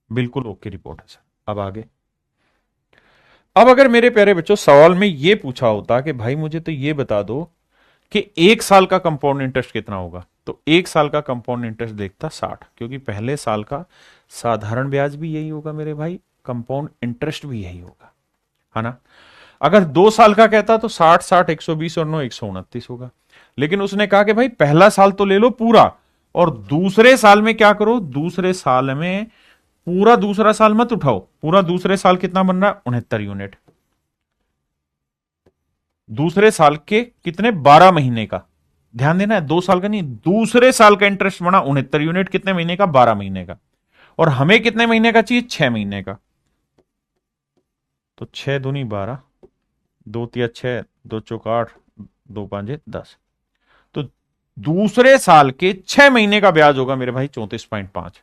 बिल्कुल ओके रिपोर्ट है सर। अब आगे, अब अगर मेरे प्यारे बच्चों सवाल में ये पूछा होता कि भाई मुझे तो ये बता दो कि 1 साल का कंपाउंड इंटरेस्ट कितना होगा, तो 1 साल का कंपाउंड इंटरेस्ट देखता 60, क्योंकि पहले साल का साधारण ब्याज भी यही होगा मेरे भाई, कंपाउंड इंटरेस्ट भी यही होगा, है ना। अगर 2 साल का कहता तो 60 60 120 और 9 129 होगा। लेकिन उसने कहा कि भाई पहला साल तो ले लो पूरा, और दूसरे साल में क्या करो, दूसरे साल में पूरा दूसरा साल मत उठाओ, पूरा दूसरे साल कितना बन रहा है, 69 यूनिट। दूसरे साल के कितने, 12 महीने का, ध्यान देना है, 2 साल का नहीं, दूसरे साल का इंटरेस्ट बना 69 यूनिट, कितने महीने का, 12 महीने का। और हमें कितने महीने का चाहिए, 6 महीने का। तो 6 दूनी 12, 2 तिया 6, 2 चौक 8, 2 5 10। तो दूसरे साल के 6 महीने का ब्याज होगा मेरे भाई 34.5।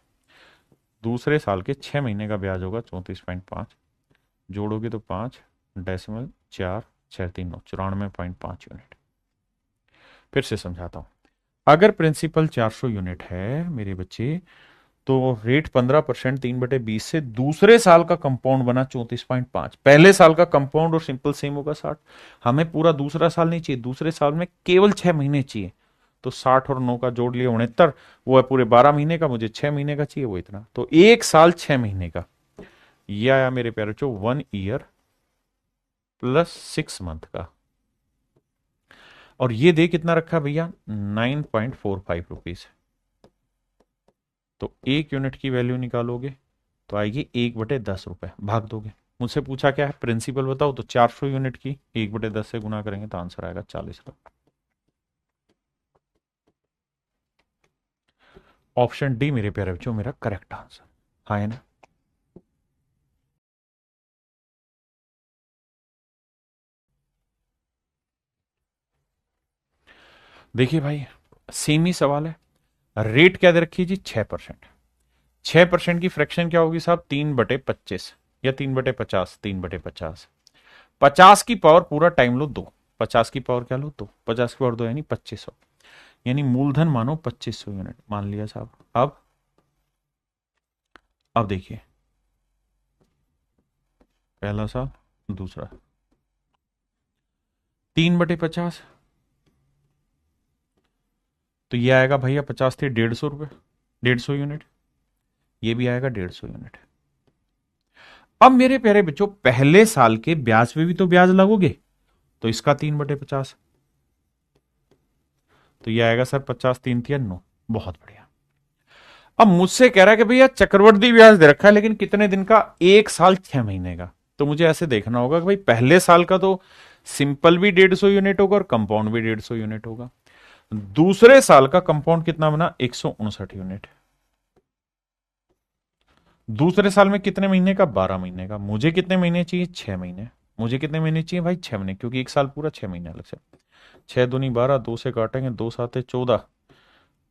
दूसरे साल के 6 महीने का ब्याज होगा 34.5। जोड़ोगे तो 5.4 6 3 9 94.5 यूनिट। फिर से समझाता हूं, अगर प्रिंसिपल 400 यूनिट है मेरे बच्चे, तो रेट 15% 3/20 से दूसरे साल का कंपाउंड बना 34.5। पहले साल का कंपाउंड और सिंपल सेम होगा 60। हमें पूरा दूसरा साल नहीं चाहिए, दूसरे साल में केवल 6 महीने चाहिए, तो 60 और 9 का जोड़ लिया 69, वो है पूरे 12 महीने का, मुझे 6 महीने का चाहिए, वो इतना। तो 1 साल 6 महीने का, यह आया मेरे प्यारे बच्चों 1 ईयर +6 मंथ का। और ये दे कितना रखा भैया, 9.45 रुपीज। तो 1 यूनिट की वैल्यू निकालोगे तो आएगी 1/10 रुपए, भाग दोगे। मुझसे पूछा क्या है, प्रिंसिपल बताओ, तो 400 यूनिट की 1/10 से गुना करेंगे तो आंसर आएगा 40 रुपए। ऑप्शन डी मेरे प्यारे बच्चों मेरा करेक्ट आंसर, हाँ है ना। देखिए भाई, सेम ही सवाल है, रेट क्या दे रखी है जी, 6%। 6% की फ्रैक्शन क्या होगी साहब, 3/25 या 3/50, 3/50। 50 की पावर पूरा टाइम लो 2, 50 की पावर क्या लो 2, 50 की पावर 2 यानी 2500, यानी मूलधन मानो 2500 यूनिट मान लिया साहब। अब देखिए, पहला साल, दूसरा, 3/50, तो ये आएगा भैया 50 थे 150 रुपए, 150 यूनिट, ये भी आएगा 150 यूनिट। अब मेरे प्यारे बच्चों पहले साल के ब्याज पे भी तो ब्याज लगोगे, तो इसका 3/50, तो ये आएगा सर 50 3 थिया 9, बहुत बढ़िया। अब मुझसे कह रहा है कि भैया चक्रवृद्धि ब्याज दे रखा है, लेकिन कितने दिन का, 1 साल 6 महीने का। तो मुझे ऐसे देखना होगा कि भाई पहले साल का तो सिंपल भी 150 यूनिट होगा और कंपाउंड भी 150 यूनिट होगा। दूसरे साल का कंपाउंड कितना बना, 159 यूनिट। दूसरे साल में कितने महीने का, 12 महीने का। मुझे कितने महीने चाहिए, 6 महीने। मुझे कितने महीने चाहिए भाई, 6 महीने, क्योंकि 1 साल पूरा 6 महीने अलग से। 6 दूनी 12, 2 से काटेंगे, 2 7 14,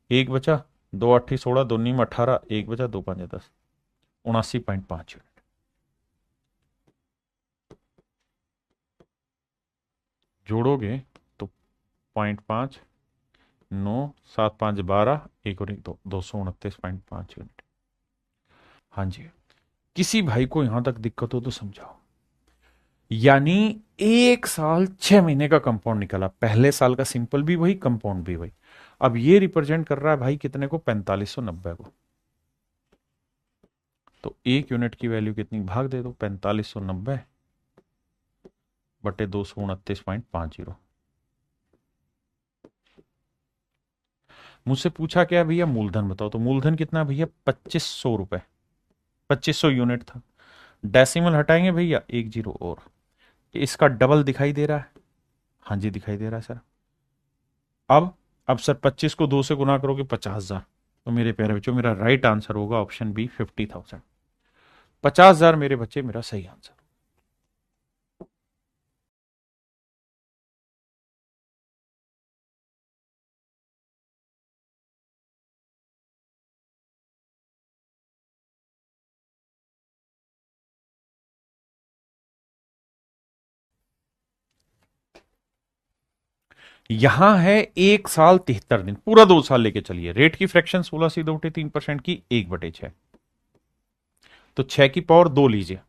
एक बचा, 2 8 16, 2 9 18, एक बचा, 2 5 10, 79.5 यूनिट। जोड़ोगे तो 0.5, 9 7 5 12, एक और एक 229.5 यूनिट। हाँ जी, किसी भाई को यहां तक दिक्कत हो तो समझाओ। यानी 1 साल 6 महीने का कंपाउंड निकला, पहले साल का सिंपल भी वही, कंपाउंड भी वही। अब ये रिप्रेजेंट कर रहा है भाई कितने को, 4590 को। तो 1 यूनिट की वैल्यू कितनी, भाग दे दो 4590 बटे 229.50। मुझसे पूछा क्या भैया, मूलधन बताओ, तो मूलधन कितना भैया, 2500 रुपए, 2500 यूनिट था। डेसिमल हटाएंगे भैया, एक जीरो और, इसका डबल दिखाई दे रहा है, हाँ जी दिखाई दे रहा है सर। अब सर 25 को 2 से गुना करोगे 50,000, तो मेरे प्यारे बच्चों मेरा राइट आंसर होगा ऑप्शन बी 50,000। 50,000 मेरे बच्चे मेरा सही आंसर। यहां है 1 साल 73 दिन, पूरा 2 साल लेके चलिए। रेट की फ्रैक्शन 16 से 2/3% की, 1/6, तो 6 की पावर 2 लीजिए,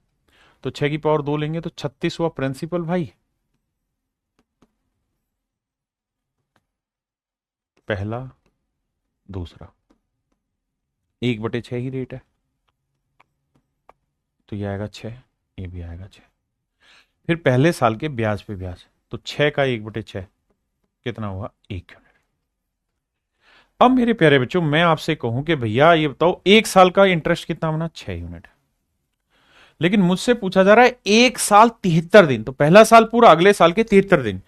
तो 6 की पावर 2 लेंगे तो 36 हुआ प्रिंसिपल भाई, पहला दूसरा, 1/6 ही रेट है, तो ये आएगा 6, ये भी आएगा 6। फिर पहले साल के ब्याज पे ब्याज, तो 6 का 1/6 कितना हुआ, 1 यूनिट। अब मेरे प्यारे बच्चों मैं आपसे कहूं कि भैया ये बताओ 1 साल का इंटरेस्ट कितना बना, 6 यूनिट। लेकिन मुझसे पूछा जा रहा है 1 साल 73 दिन, तो पहला साल पूरा, अगले साल के 73 दिन,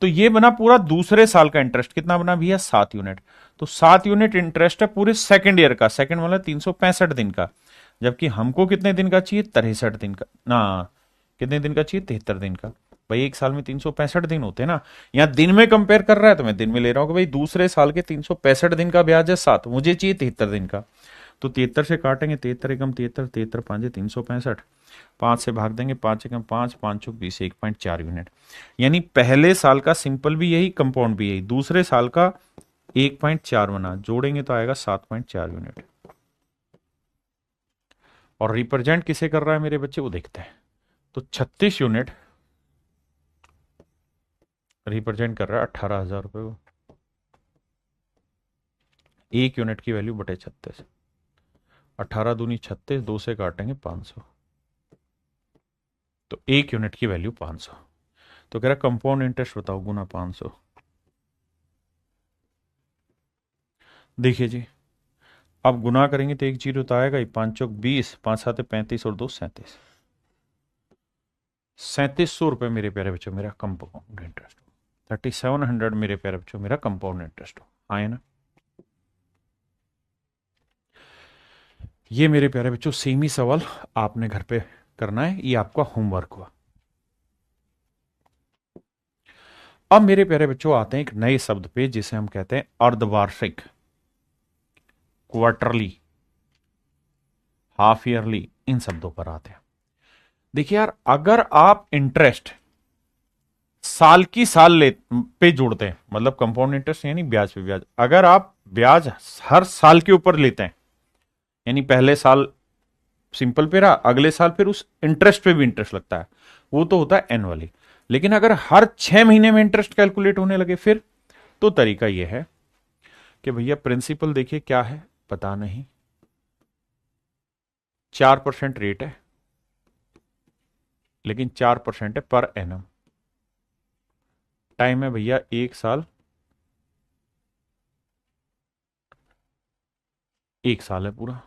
तो ये बना पूरा दूसरे साल का इंटरेस्ट कितना बना भैया, 7 यूनिट। तो 7 यूनिट इंटरेस्ट है पूरे सेकंड ईयर का, सेकंड मतलब 365 दिन का, जबकि हमको कितने दिन का चाहिए, 63 दिन का ना, कितने दिन का चाहिए, 73 दिन का। भाई 1 साल में 365 दिन होते हैं ना, यहाँ दिन में कंपेयर कर रहा है तो मैं दिन में ले रहा हूं कि भाई दूसरे साल के 365 दिन का ब्याज है 7, मुझे चाहिए 73 दिन का। तो 73 से काटेंगे, 73 एकम 73, 73 पांचे 365, 5 से भाग देंगे, 5 एकम 5, 5 चौक 20, 1.4 यूनिट। यानी पहले साल का सिंपल भी यही, कंपाउंड भी यही, दूसरे साल का 1.4 बना, जोड़ेंगे तो आएगा 7.4 यूनिट। और रिप्रेजेंट किसे कर रहा है मेरे बच्चे, वो देखते हैं। तो 36 यूनिट रिप्रेजेंट कर रहा है 18,000 रुपए को, 1 यूनिट की वैल्यू बटे 36, 18 दूनी 36, 2 से काटेंगे 500, तो 1 यूनिट की वैल्यू 500। तो कह रहा कंपाउंड इंटरेस्ट बताओ, गुना 500। देखिए जी, अब गुना करेंगे तो 1 जीरो तो आएगा ही, 5 चौक 20, 5 सात 35 और 2 37, 3700 रुपए मेरे प्यारे बच्चों मेरा कंपाउंड इंटरेस्ट हो, 3700 मेरे प्यारे बच्चों मेरा कंपाउंड इंटरेस्ट हो, आए ना। ये मेरे प्यारे बच्चों सेम ही सवाल आपने घर पे करना है, ये आपका होमवर्क हुआ। अब मेरे प्यारे बच्चों आते हैं एक नए शब्द पे जिसे हम कहते हैं अर्धवार्षिक, क्वार्टरली, हाफ ईयरली, इन शब्दों पर आते हैं। देखिए यार, अगर आप इंटरेस्ट साल की साल ले पे जोड़ते हैं, मतलब कंपाउंड इंटरेस्ट यानी ब्याज पे ब्याज, अगर आप ब्याज हर साल के ऊपर लेते हैं, यानी पहले साल सिंपल पे रहा, अगले साल फिर उस इंटरेस्ट पे भी इंटरेस्ट लगता है, वो तो होता है एनुअली। लेकिन अगर हर 6 महीने में इंटरेस्ट कैलकुलेट होने लगे फिर, तो तरीका यह है कि भैया प्रिंसिपल देखिए क्या है, पता नहीं, 4% रेट है, लेकिन 4% है पर एनम, टाइम है भैया 1 साल, 1 साल है पूरा,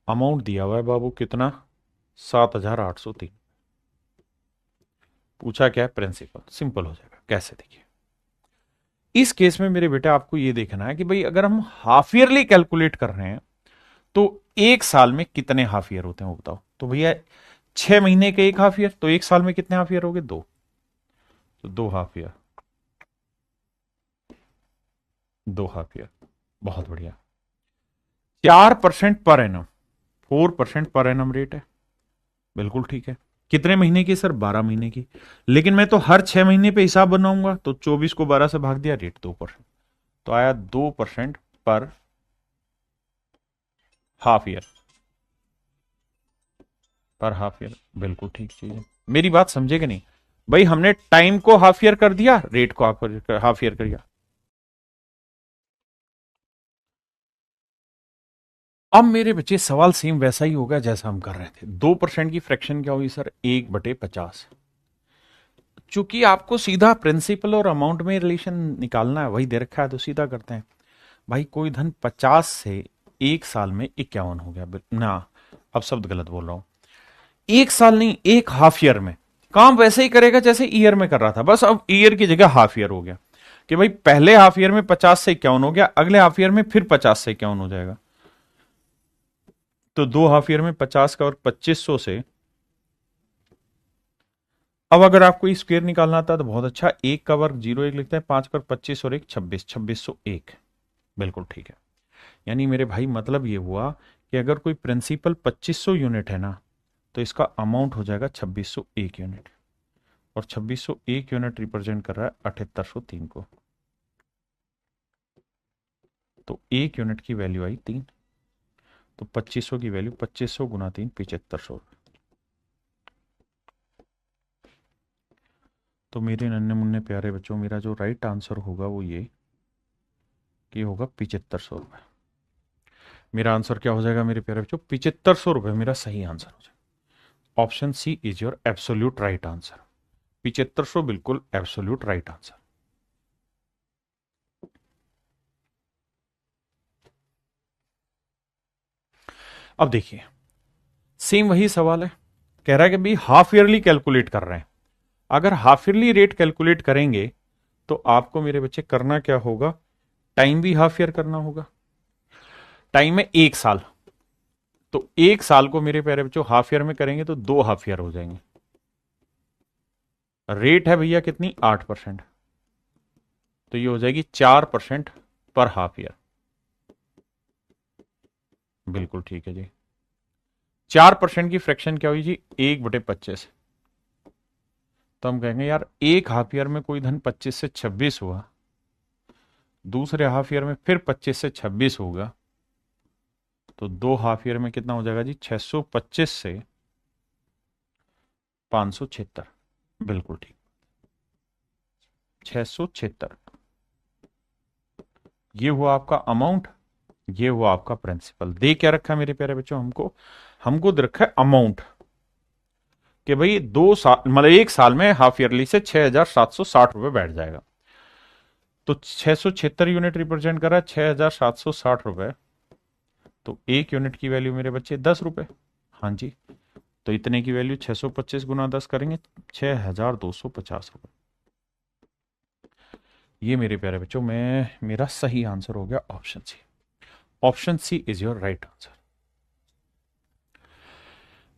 अमाउंट दिया हुआ है बाबू कितना, 7,803। पूछा क्या है, प्रिंसिपल, सिंपल हो जाएगा। कैसे, देखिए इस केस में मेरे बेटा आपको यह देखना है कि भाई अगर हम हाफ ईयरली कैलकुलेट कर रहे हैं तो 1 साल में कितने हाफ ईयर होते हैं वो बताओ। तो भैया 6 महीने के एक हाफ ईयर, तो 1 साल में कितने हाफ ईयर हो गए, 2, तो 2 हाफ ईयर, 2 हाफ ईयर, बहुत बढ़िया। 4% per annum, 4% per annum rate है, बिल्कुल ठीक है। कितने महीने की सर, 12 महीने की। लेकिन मैं तो हर 6 महीने पे हिसाब बनाऊंगा, तो 24 को 12 से भाग दिया, रेट 2%, तो आया 2% पर हाफ ईयर। पर हाफ ईयर, बिल्कुल ठीक चीज है। मेरी बात समझे कि नहीं भाई? हमने टाइम को हाफ ईयर कर दिया, रेट को हाफ ईयर कर दिया। अब मेरे बच्चे सवाल सेम वैसा ही होगा जैसा हम कर रहे थे। 2% की फ्रैक्शन क्या हुई सर? 1/50। चूंकि आपको सीधा प्रिंसिपल और अमाउंट में रिलेशन निकालना है, वही दे रखा है तो सीधा करते हैं। भाई कोई धन 50 से एक साल में 51 हो गया ना, अब शब्द गलत बोल रहा हूं। एक साल नहीं, एक हाफ ईयर में। काम वैसे ही करेगा जैसे ईयर में कर रहा था, बस अब ईयर की जगह हाफ ईयर हो गया। कि भाई पहले हाफ ईयर में 50 से 51 हो गया, अगले हाफ ईयर में फिर 50 से 51 हो जाएगा। तो दो हाफ ईयर में 50 का और 2500 से। अब अगर आपको स्क्वायर निकालना था तो बहुत अच्छा, एक का वर्ग 0 1 लिखते हैं, 5 का 25 और 1 26, 2601। बिल्कुल ठीक है। यानी मेरे भाई मतलब ये हुआ कि अगर कोई प्रिंसिपल 2500 यूनिट है ना, तो इसका अमाउंट हो जाएगा 2601 यूनिट। और 2601 यूनिट रिप्रेजेंट कर रहा है 7803 को। तो एक यूनिट की वैल्यू आई 3। तो 2500 की वैल्यू 2500 गुना 3 7500। तो मेरे नन्हे मुन्ने प्यारे बच्चों, मेरा जो राइट आंसर होगा वो ये कि होगा 7500 रुपये। मेरा आंसर क्या हो जाएगा मेरे प्यारे बच्चों? 7500 रुपये मेरा सही आंसर हो जाएगा। Option C is your absolute right answer. 7500 बिल्कुल एब्सोल्यूट राइट आंसर। अब देखिए, सेम वही सवाल है। कह रहा है कि भाई हाफ ईयरली कैलकुलेट कर रहे हैं। अगर हाफ ईयरली रेट कैलकुलेट करेंगे तो आपको मेरे बच्चे करना क्या होगा? टाइम भी हाफ ईयर करना होगा। टाइम है एक साल, तो एक साल को मेरे प्यारे बच्चों हाफ ईयर में करेंगे तो 2 हाफ ईयर हो जाएंगे। रेट है भैया कितनी? 8%। तो ये हो जाएगी 4% पर हाफ ईयर। बिल्कुल ठीक है जी। 4% की फ्रैक्शन क्या हुई जी? 1/25। तो हम कहेंगे यार एक हाफ ईयर में कोई धन 25 से 26 हुआ, दूसरे हाफ ईयर में फिर 25 से 26 होगा, तो दो हाफ ईयर में कितना हो जाएगा जी? 625 से 576। बिल्कुल ठीक, 676। ये हुआ आपका अमाउंट, ये हुआ आपका प्रिंसिपल। दे क्या रखा है मेरे प्यारे बच्चों? हमको हमको दे रखा है अमाउंट। कि भाई 2 साल मतलब एक साल में हाफ ईयरली से 6760 रुपए बैठ जाएगा। तो 676 यूनिट रिप्रेजेंट कर रहा है 6760 रुपए। तो एक यूनिट की वैल्यू मेरे बच्चे 10 रुपए। हाँ जी, तो इतने की वैल्यू 625 गुना 10 करेंगे 6250 रुपए। ये मेरे प्यारे बच्चों में मेरा सही आंसर हो गया option C. Option C is your right answer.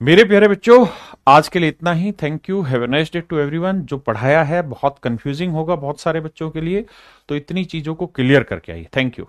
मेरे प्यारे बच्चों, आज के लिए इतना ही। Thank you, have a nice day to everyone. जो पढ़ाया है बहुत कंफ्यूजिंग होगा बहुत सारे बच्चों के लिए, तो इतनी चीजों को क्लियर करके आइए। Thank you.